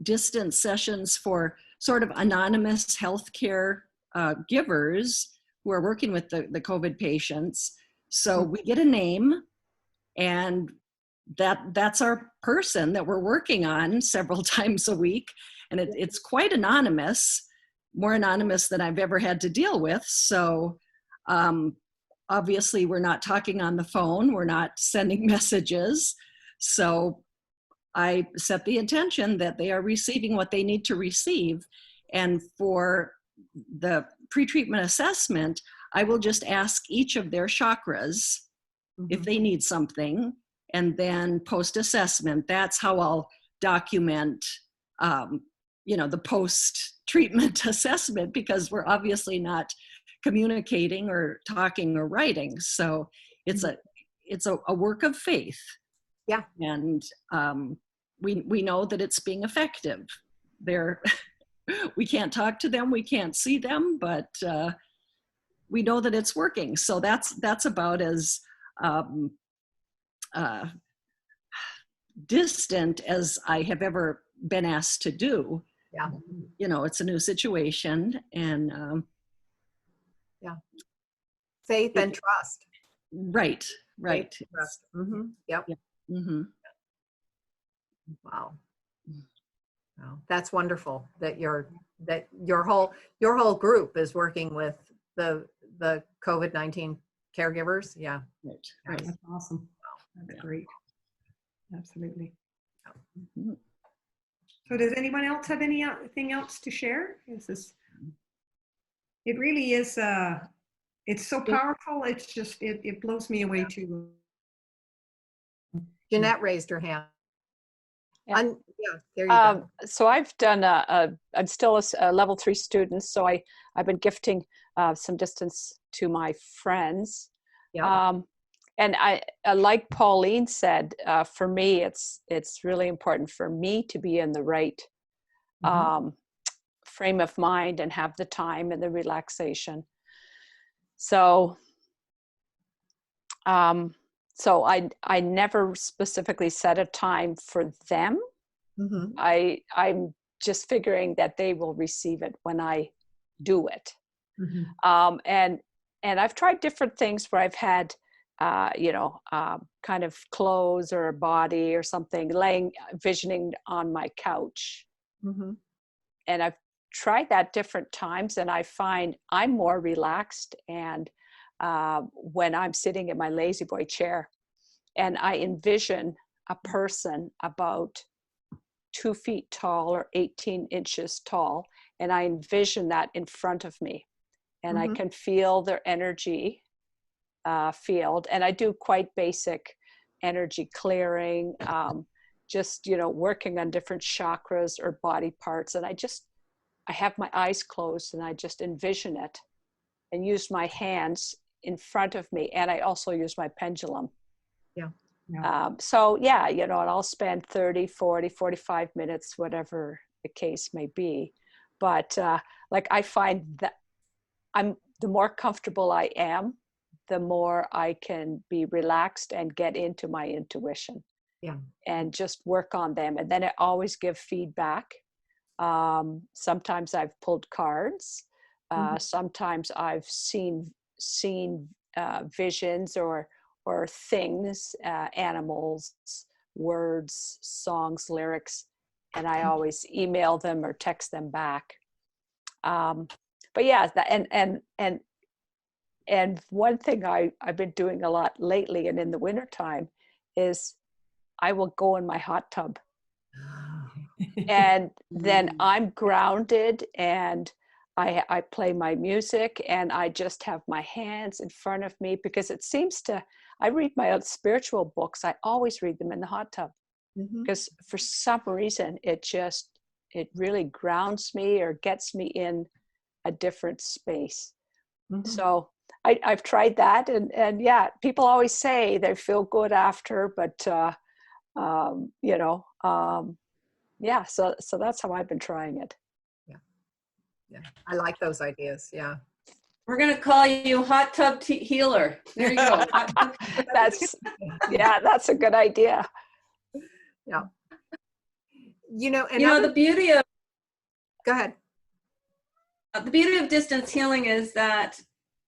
distance sessions for sort of anonymous healthcare givers who are working with the COVID patients. So we get a name, and that's our person that we're working on several times a week. And it's quite anonymous, more anonymous than I've ever had to deal with. So obviously we're not talking on the phone, we're not sending messages. So I set the intention that they are receiving what they need to receive. And for the pre-treatment assessment, I will just ask each of their chakras if they need something, and then post-assessment, that's how I'll document, the post-treatment assessment, because we're obviously not communicating or talking or writing. So it's a work of faith. Yeah. And we know that it's being effective. We can't talk to them, we can't see them, but we know that it's working. So that's about as distant as I have ever been asked to do. Yeah. You know, it's a new situation, and Faith and trust. right. Faith and trust. Yep. Yeah. Mm-hmm. Wow. Wow. That's wonderful that your whole group is working with the COVID-19 caregivers. Yeah. Right. That's awesome. That's great. Absolutely. Mhm. So does anyone else have anything else to share? It really is, it's so powerful. It's just, it blows me away too. Jeanette raised her hand. Yeah. Yeah, there you go. So I've done I'm still a level 3 student, so I've been gifting some distance to my friends. Yeah. And I like Pauline said, for me, it's really important for me to be in the right frame of mind and have the time and the relaxation. So, so I never specifically set a time for them. I'm just figuring that they will receive it when I do it. And I've tried different things where I've had, kind of clothes or a body or something visioning on my couch. And I've tried that different times, and I find I'm more relaxed and when I'm sitting in my lazy boy chair and I envision a person about 2 feet tall or 18 inches tall, and I envision that in front of me, and I can feel their energy field. And I do quite basic energy clearing, just, working on different chakras or body parts. And I have my eyes closed and I just envision it and use my hands in front of me. And I also use my pendulum. So yeah, and I'll spend 30, 40, 45 minutes, whatever the case may be. But I find that the more comfortable I am, the more I can be relaxed and get into my intuition. And just work on them. And then I always give feedback. Sometimes I've pulled cards. Sometimes I've seen visions or things, animals, words, songs, lyrics, and I always email them or text them back. But yeah, and one thing I've been doing a lot lately and in the wintertime is I will go in my hot tub. And then I'm grounded and I play my music and I just have my hands in front of me, because it seems I read my own spiritual books. I always read them in the hot tub because for some reason it really grounds me or gets me in a different space. So I've tried that, and yeah, people always say they feel good after, but yeah, so that's how I've been trying it. Yeah, I like those ideas. Yeah. We're going to call you Hot Tub Healer. There you go. Hot tub. That's a good idea. Yeah. The beauty of go ahead. The beauty of distance healing is that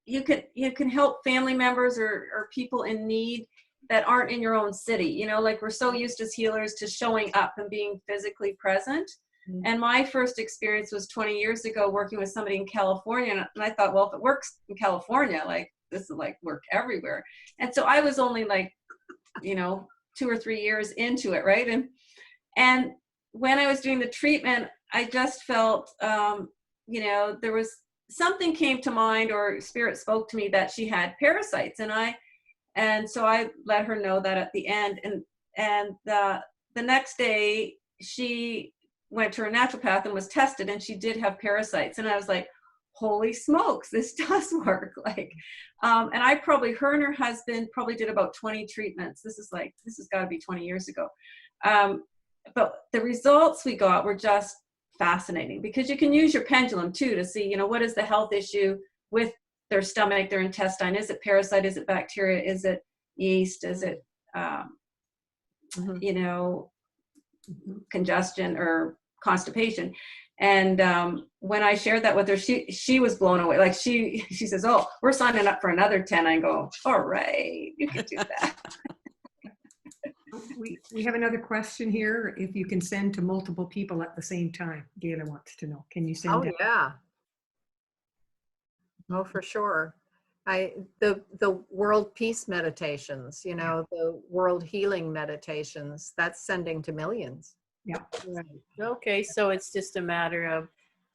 you can help family members or people in need that aren't in your own city. We're so used as healers to showing up and being physically present. And my first experience was 20 years ago working with somebody in California. And I thought, well, if it works in California, this is work everywhere. And so I was only 2 or 3 years into it, right? And when I was doing the treatment, I just felt, there was something came to mind, or spirit spoke to me that she had parasites. And so I let her know that at the end. And the next day she went to her naturopath and was tested, and she did have parasites. And I was like, holy smokes, this does work. And her and her husband probably did about 20 treatments. This has got to be 20 years ago. But the results we got were just fascinating, because you can use your pendulum too to see, what is the health issue with their stomach, their intestine. Is it parasite? Is it bacteria? Is it yeast? Is it, congestion or constipation? And when I shared that with her, she was blown away. Like she says, "Oh, we're signing up for another 10." I go, "All right, you can do that." We have another question here. If you can send to multiple people at the same time, Gayla wants to know. Can you send? Oh, yeah. Oh, for sure. The world peace meditations, the world healing meditations, that's sending to millions. Yeah. Right. Okay, so it's just a matter of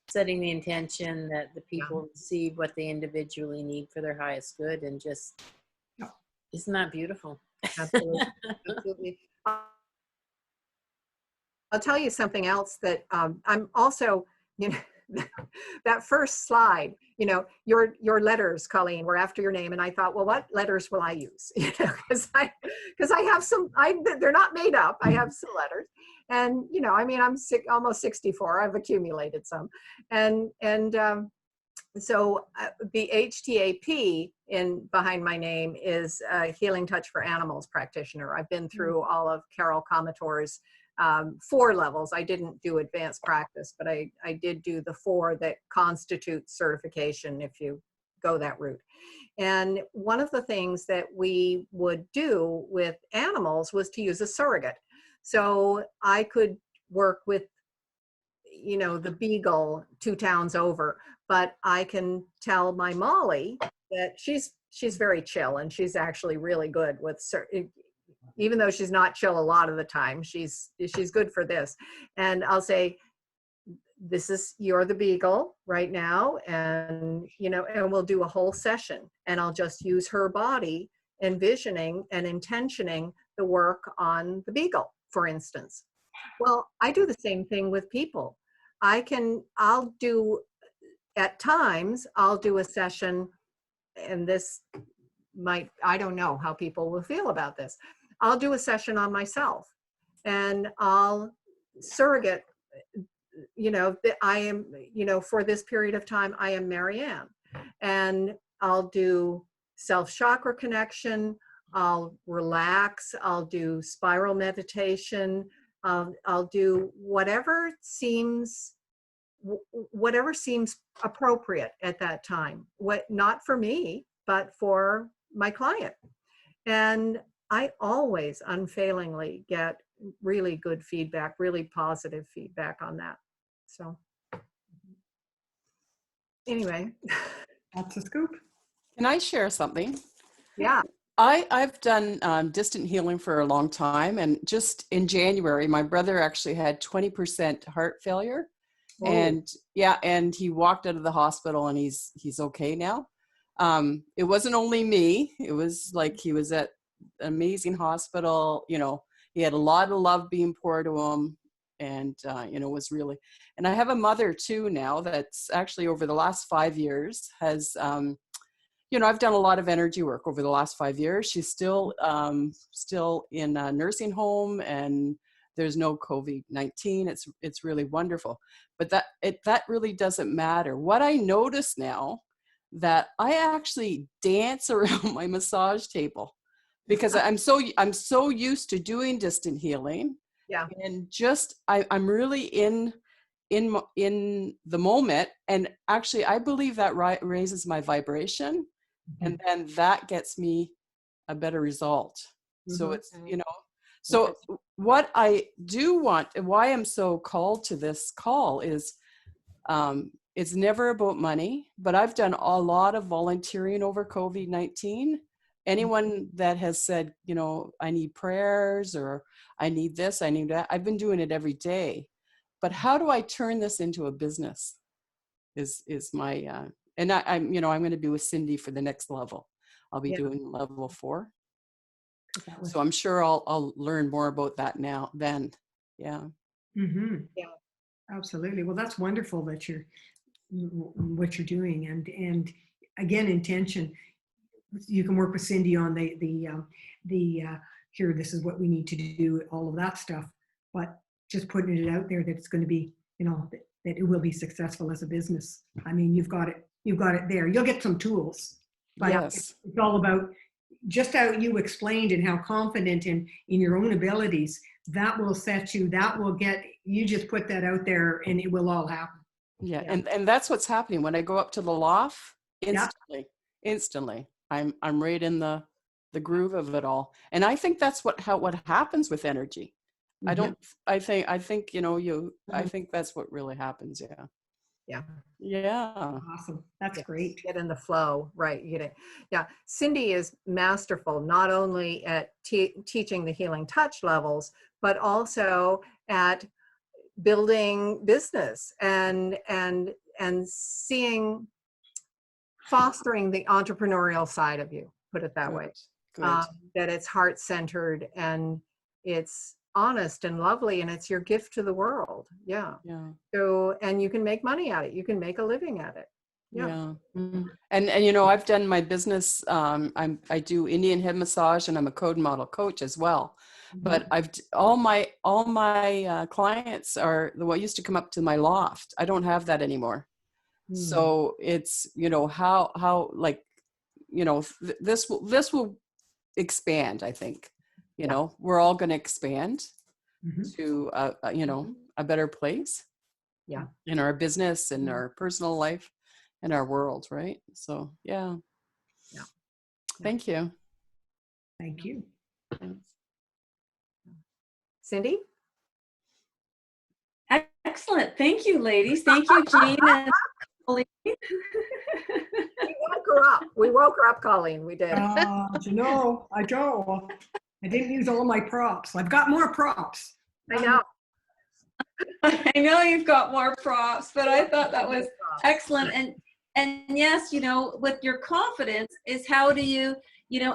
setting the intention that the people receive what they individually need for their highest good, and just, isn't that beautiful? Absolutely. Absolutely. I'll tell you something else that I'm also, that first slide, your letters, Colleen, were after your name. And I thought, well, what letters will I use? Because I have some, they're not made up. I have some letters. And, I'm almost 64. I've accumulated some. So the HTAP behind my name is a Healing Touch for Animals practitioner. I've been through all of Carol Comator's 4 levels. I didn't do advanced practice, but I did do the 4 that constitute certification if you go that route. And one of the things that we would do with animals was to use a surrogate. So I could work with, the beagle 2 towns over, but I can tell my Molly that she's very chill, and she's actually really good with even though she's not chill a lot of the time, she's good for this. And I'll say, you're the beagle right now. And, and we'll do a whole session, and I'll just use her body, envisioning and intentioning the work on the beagle, for instance. Well, I do the same thing with people. At times I'll do a session, and I don't know how people will feel about this. I'll do a session on myself, and I'll surrogate, that I am, for this period of time, I am Marianne, and I'll do self-chakra connection. I'll relax. I'll do spiral meditation. I'll do whatever seems appropriate at that time. Not for me, but for my client. And I always unfailingly get really good feedback, really positive feedback on that. So anyway. That's a scoop. Can I share something? Yeah. I've done distant healing for a long time. And just in January, my brother actually had 20% heart failure. Whoa. And he walked out of the hospital, and he's okay now. It wasn't only me. It was like he was at an amazing hospital. He had a lot of love being poured to him, and was really. And I have a mother too now that's actually over the last 5 years has, I've done a lot of energy work over the last 5 years. She's still in a nursing home, and there's no COVID-19. It's really wonderful, but that really doesn't matter. What I notice now, that I actually dance around my massage table, because I'm so used to doing distant healing. Yeah. And just I'm really in the moment, and actually I believe that raises my vibration, and then that gets me a better result. So it's so what I do want, why I'm so called to this call is, it's never about money, but I've done a lot of volunteering over COVID-19. Anyone that has said, I need prayers, or I need this, I need that, I've been doing it every day. But how do I turn this into a business is my, and I'm going to be with Cindy for the next level. I'll be doing level 4. So I'm sure I'll learn more about that then. Yeah. Mm-hmm. Yeah, absolutely. Well, that's wonderful that what you're doing, and again, intention. You can work with Cindy on the here, this is what we need to do, all of that stuff, but just putting it out there that it's going to be, that it will be successful as a business. I mean, you've got it there. You'll get some tools, but Yes. it's all about just how you explained and how confident in your own abilities. That will set you, that will get, you just put that out there and it will all happen. Yeah. And that's what's happening when I go up to the loft. Yeah. Instantly, I'm right in the groove of it all. And I think that's what happens with energy. I think I think that's what really happens. Yeah. Awesome. That's great. Get in the flow, right? Yeah. Cindy is masterful, not only at teaching the healing touch levels, but also at building business and fostering the entrepreneurial side of you, put it that way. That it's heart-centered and it's honest and lovely and it's your gift to the world. Yeah. So, and you can make money at it. You can make a living at it. And I've done my business. I do Indian head massage and I'm a code model coach as well. But all my clients are the one used to come up to my loft. I don't have that anymore. So it's, how like, this will expand. I think, we're all going to expand to, a better place. Yeah. In our business, in our personal life, in our world. Right. So, yeah. Thank you. Thank you. Cindy? Excellent. Thank you, ladies. Thank you, Jean and Colleen. We woke her up, Colleen. We did. I didn't use all my props. I've got more props. I know. I know you've got more props, but I thought that was excellent. And yes, with your confidence is how do you,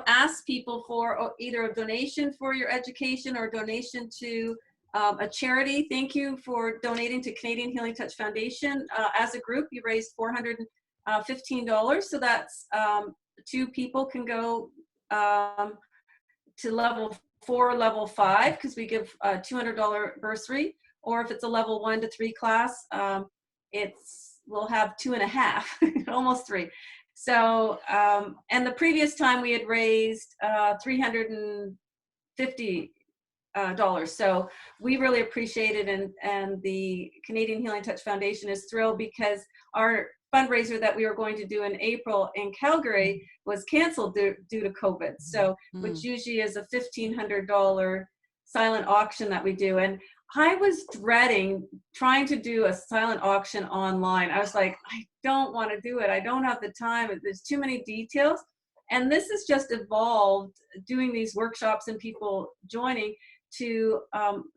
ask people for either a donation for your education or a donation to a charity. Thank you for donating to Canadian Healing Touch Foundation. As a group, you raised $415. So that's 2 people can go to level 4, level 5, because we give a $200 bursary. Or if it's a level 1 to 3 class, we'll have 2.5, almost 3. So, and the previous time we had raised $350. So we really appreciate it, and the Canadian Healing Touch Foundation is thrilled because our fundraiser that we were going to do in April in Calgary was canceled due to COVID. So, which usually is a $1,500 silent auction that we do. And I was dreading trying to do a silent auction online. I was like, I don't want to do it. I don't have the time. There's too many details. And this has just evolved, doing these workshops and people joining, to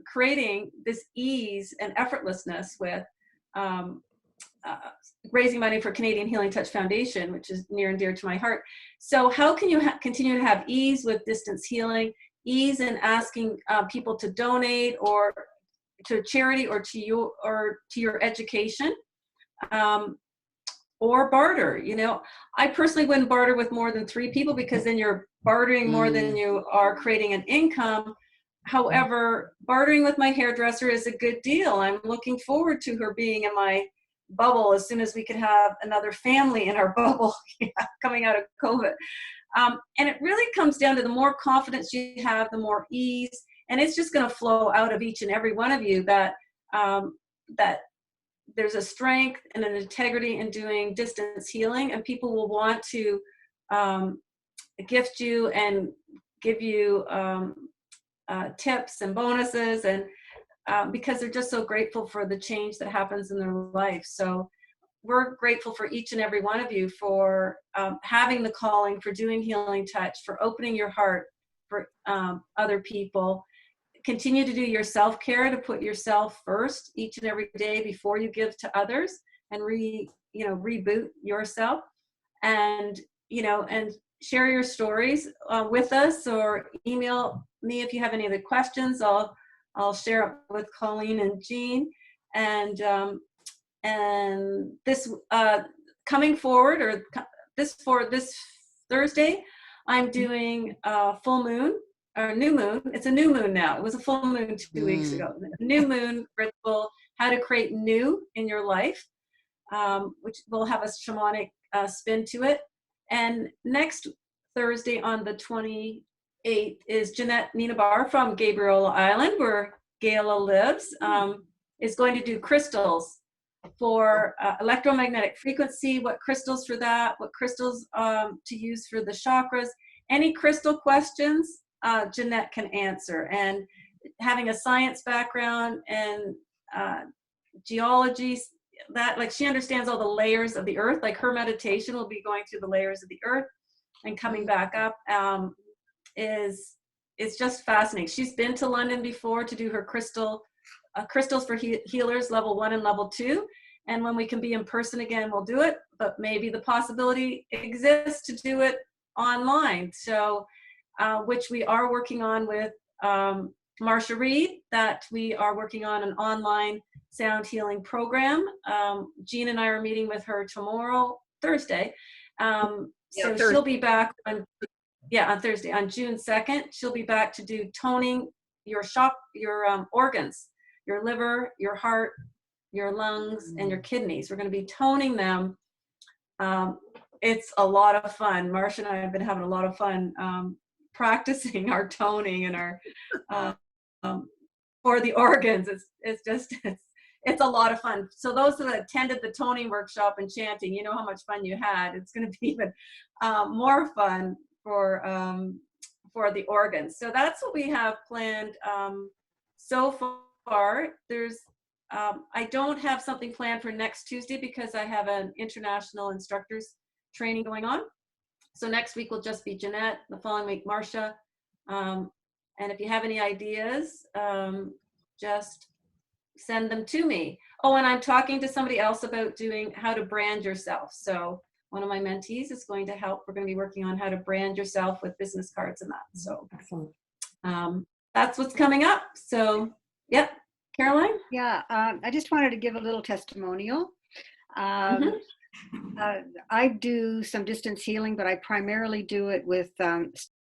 creating this ease and effortlessness with raising money for Canadian Healing Touch Foundation, which is near and dear to my heart. So how can you continue to have ease with distance healing, ease in asking people to donate or to a charity or to your education, or barter? I personally wouldn't barter with more than 3 people because then you're bartering more than you are creating an income. However, bartering with my hairdresser is a good deal. I'm looking forward to her being in my bubble as soon as we can have another family in our bubble coming out of COVID. And it really comes down to the more confidence you have, the more ease, and it's just going to flow out of each and every one of you that there's a strength and an integrity in doing distance healing, and people will want to gift you and give you tips and bonuses, and because they're just so grateful for the change that happens in their life. So we're grateful for each and every one of you for having the calling, for doing healing touch, for opening your heart for other people. Continue to do your self-care, to put yourself first each and every day before you give to others, and reboot yourself, and share your stories with us, or email me if you have any other questions. I'll share it with Colleen and Jean. And this coming forward, or this Thursday, I'm doing full moon or new moon. It's a new moon now. It was a full moon 2 weeks ago. New moon ritual how to create new in your life, which will have a shamanic spin to it. And next Thursday on the 28th is Jeanette Ninabar from Gabriola Island, where Gayla lives, is going to do crystals for electromagnetic frequency, what crystals for that, what crystals to use for the chakras. Any crystal questions, Jeanette can answer. And having a science background and geology, that like she understands all the layers of the earth. Like her meditation will be going through the layers of the earth and coming back up. It's just fascinating. She's been to London before to do her crystals for healers level 1 and level 2. And when we can be in person again, we'll do it. But maybe the possibility exists to do it online. So, which we are working on with Marsha Reed, that we are working on an online sound healing program. Jean and I are meeting with her tomorrow, Thursday. So she'll be back on Thursday, on June 2nd. She'll be back to do toning your organs, your liver, your heart, your lungs, and your kidneys. We're going to be toning them. It's a lot of fun. Marsha and I have been having a lot of fun practicing our toning and our for the organs. It's a lot of fun. So those that attended the toning workshop and chanting, you know how much fun you had. It's going to be even more fun for the organs. So that's what we have planned so far. There's I don't have something planned for next Tuesday because I have an international instructors training going on. So next week will just be Jeanette, the following week Marsha. And if you have any ideas, just send them to me. Oh, and I'm talking to somebody else about doing how to brand yourself. So one of my mentees is going to help. We're going to be working on how to brand yourself with business cards and that. So that's what's coming up. So, yep. Caroline? Yeah, I just wanted to give a little testimonial. I do some distance healing, but I primarily do it with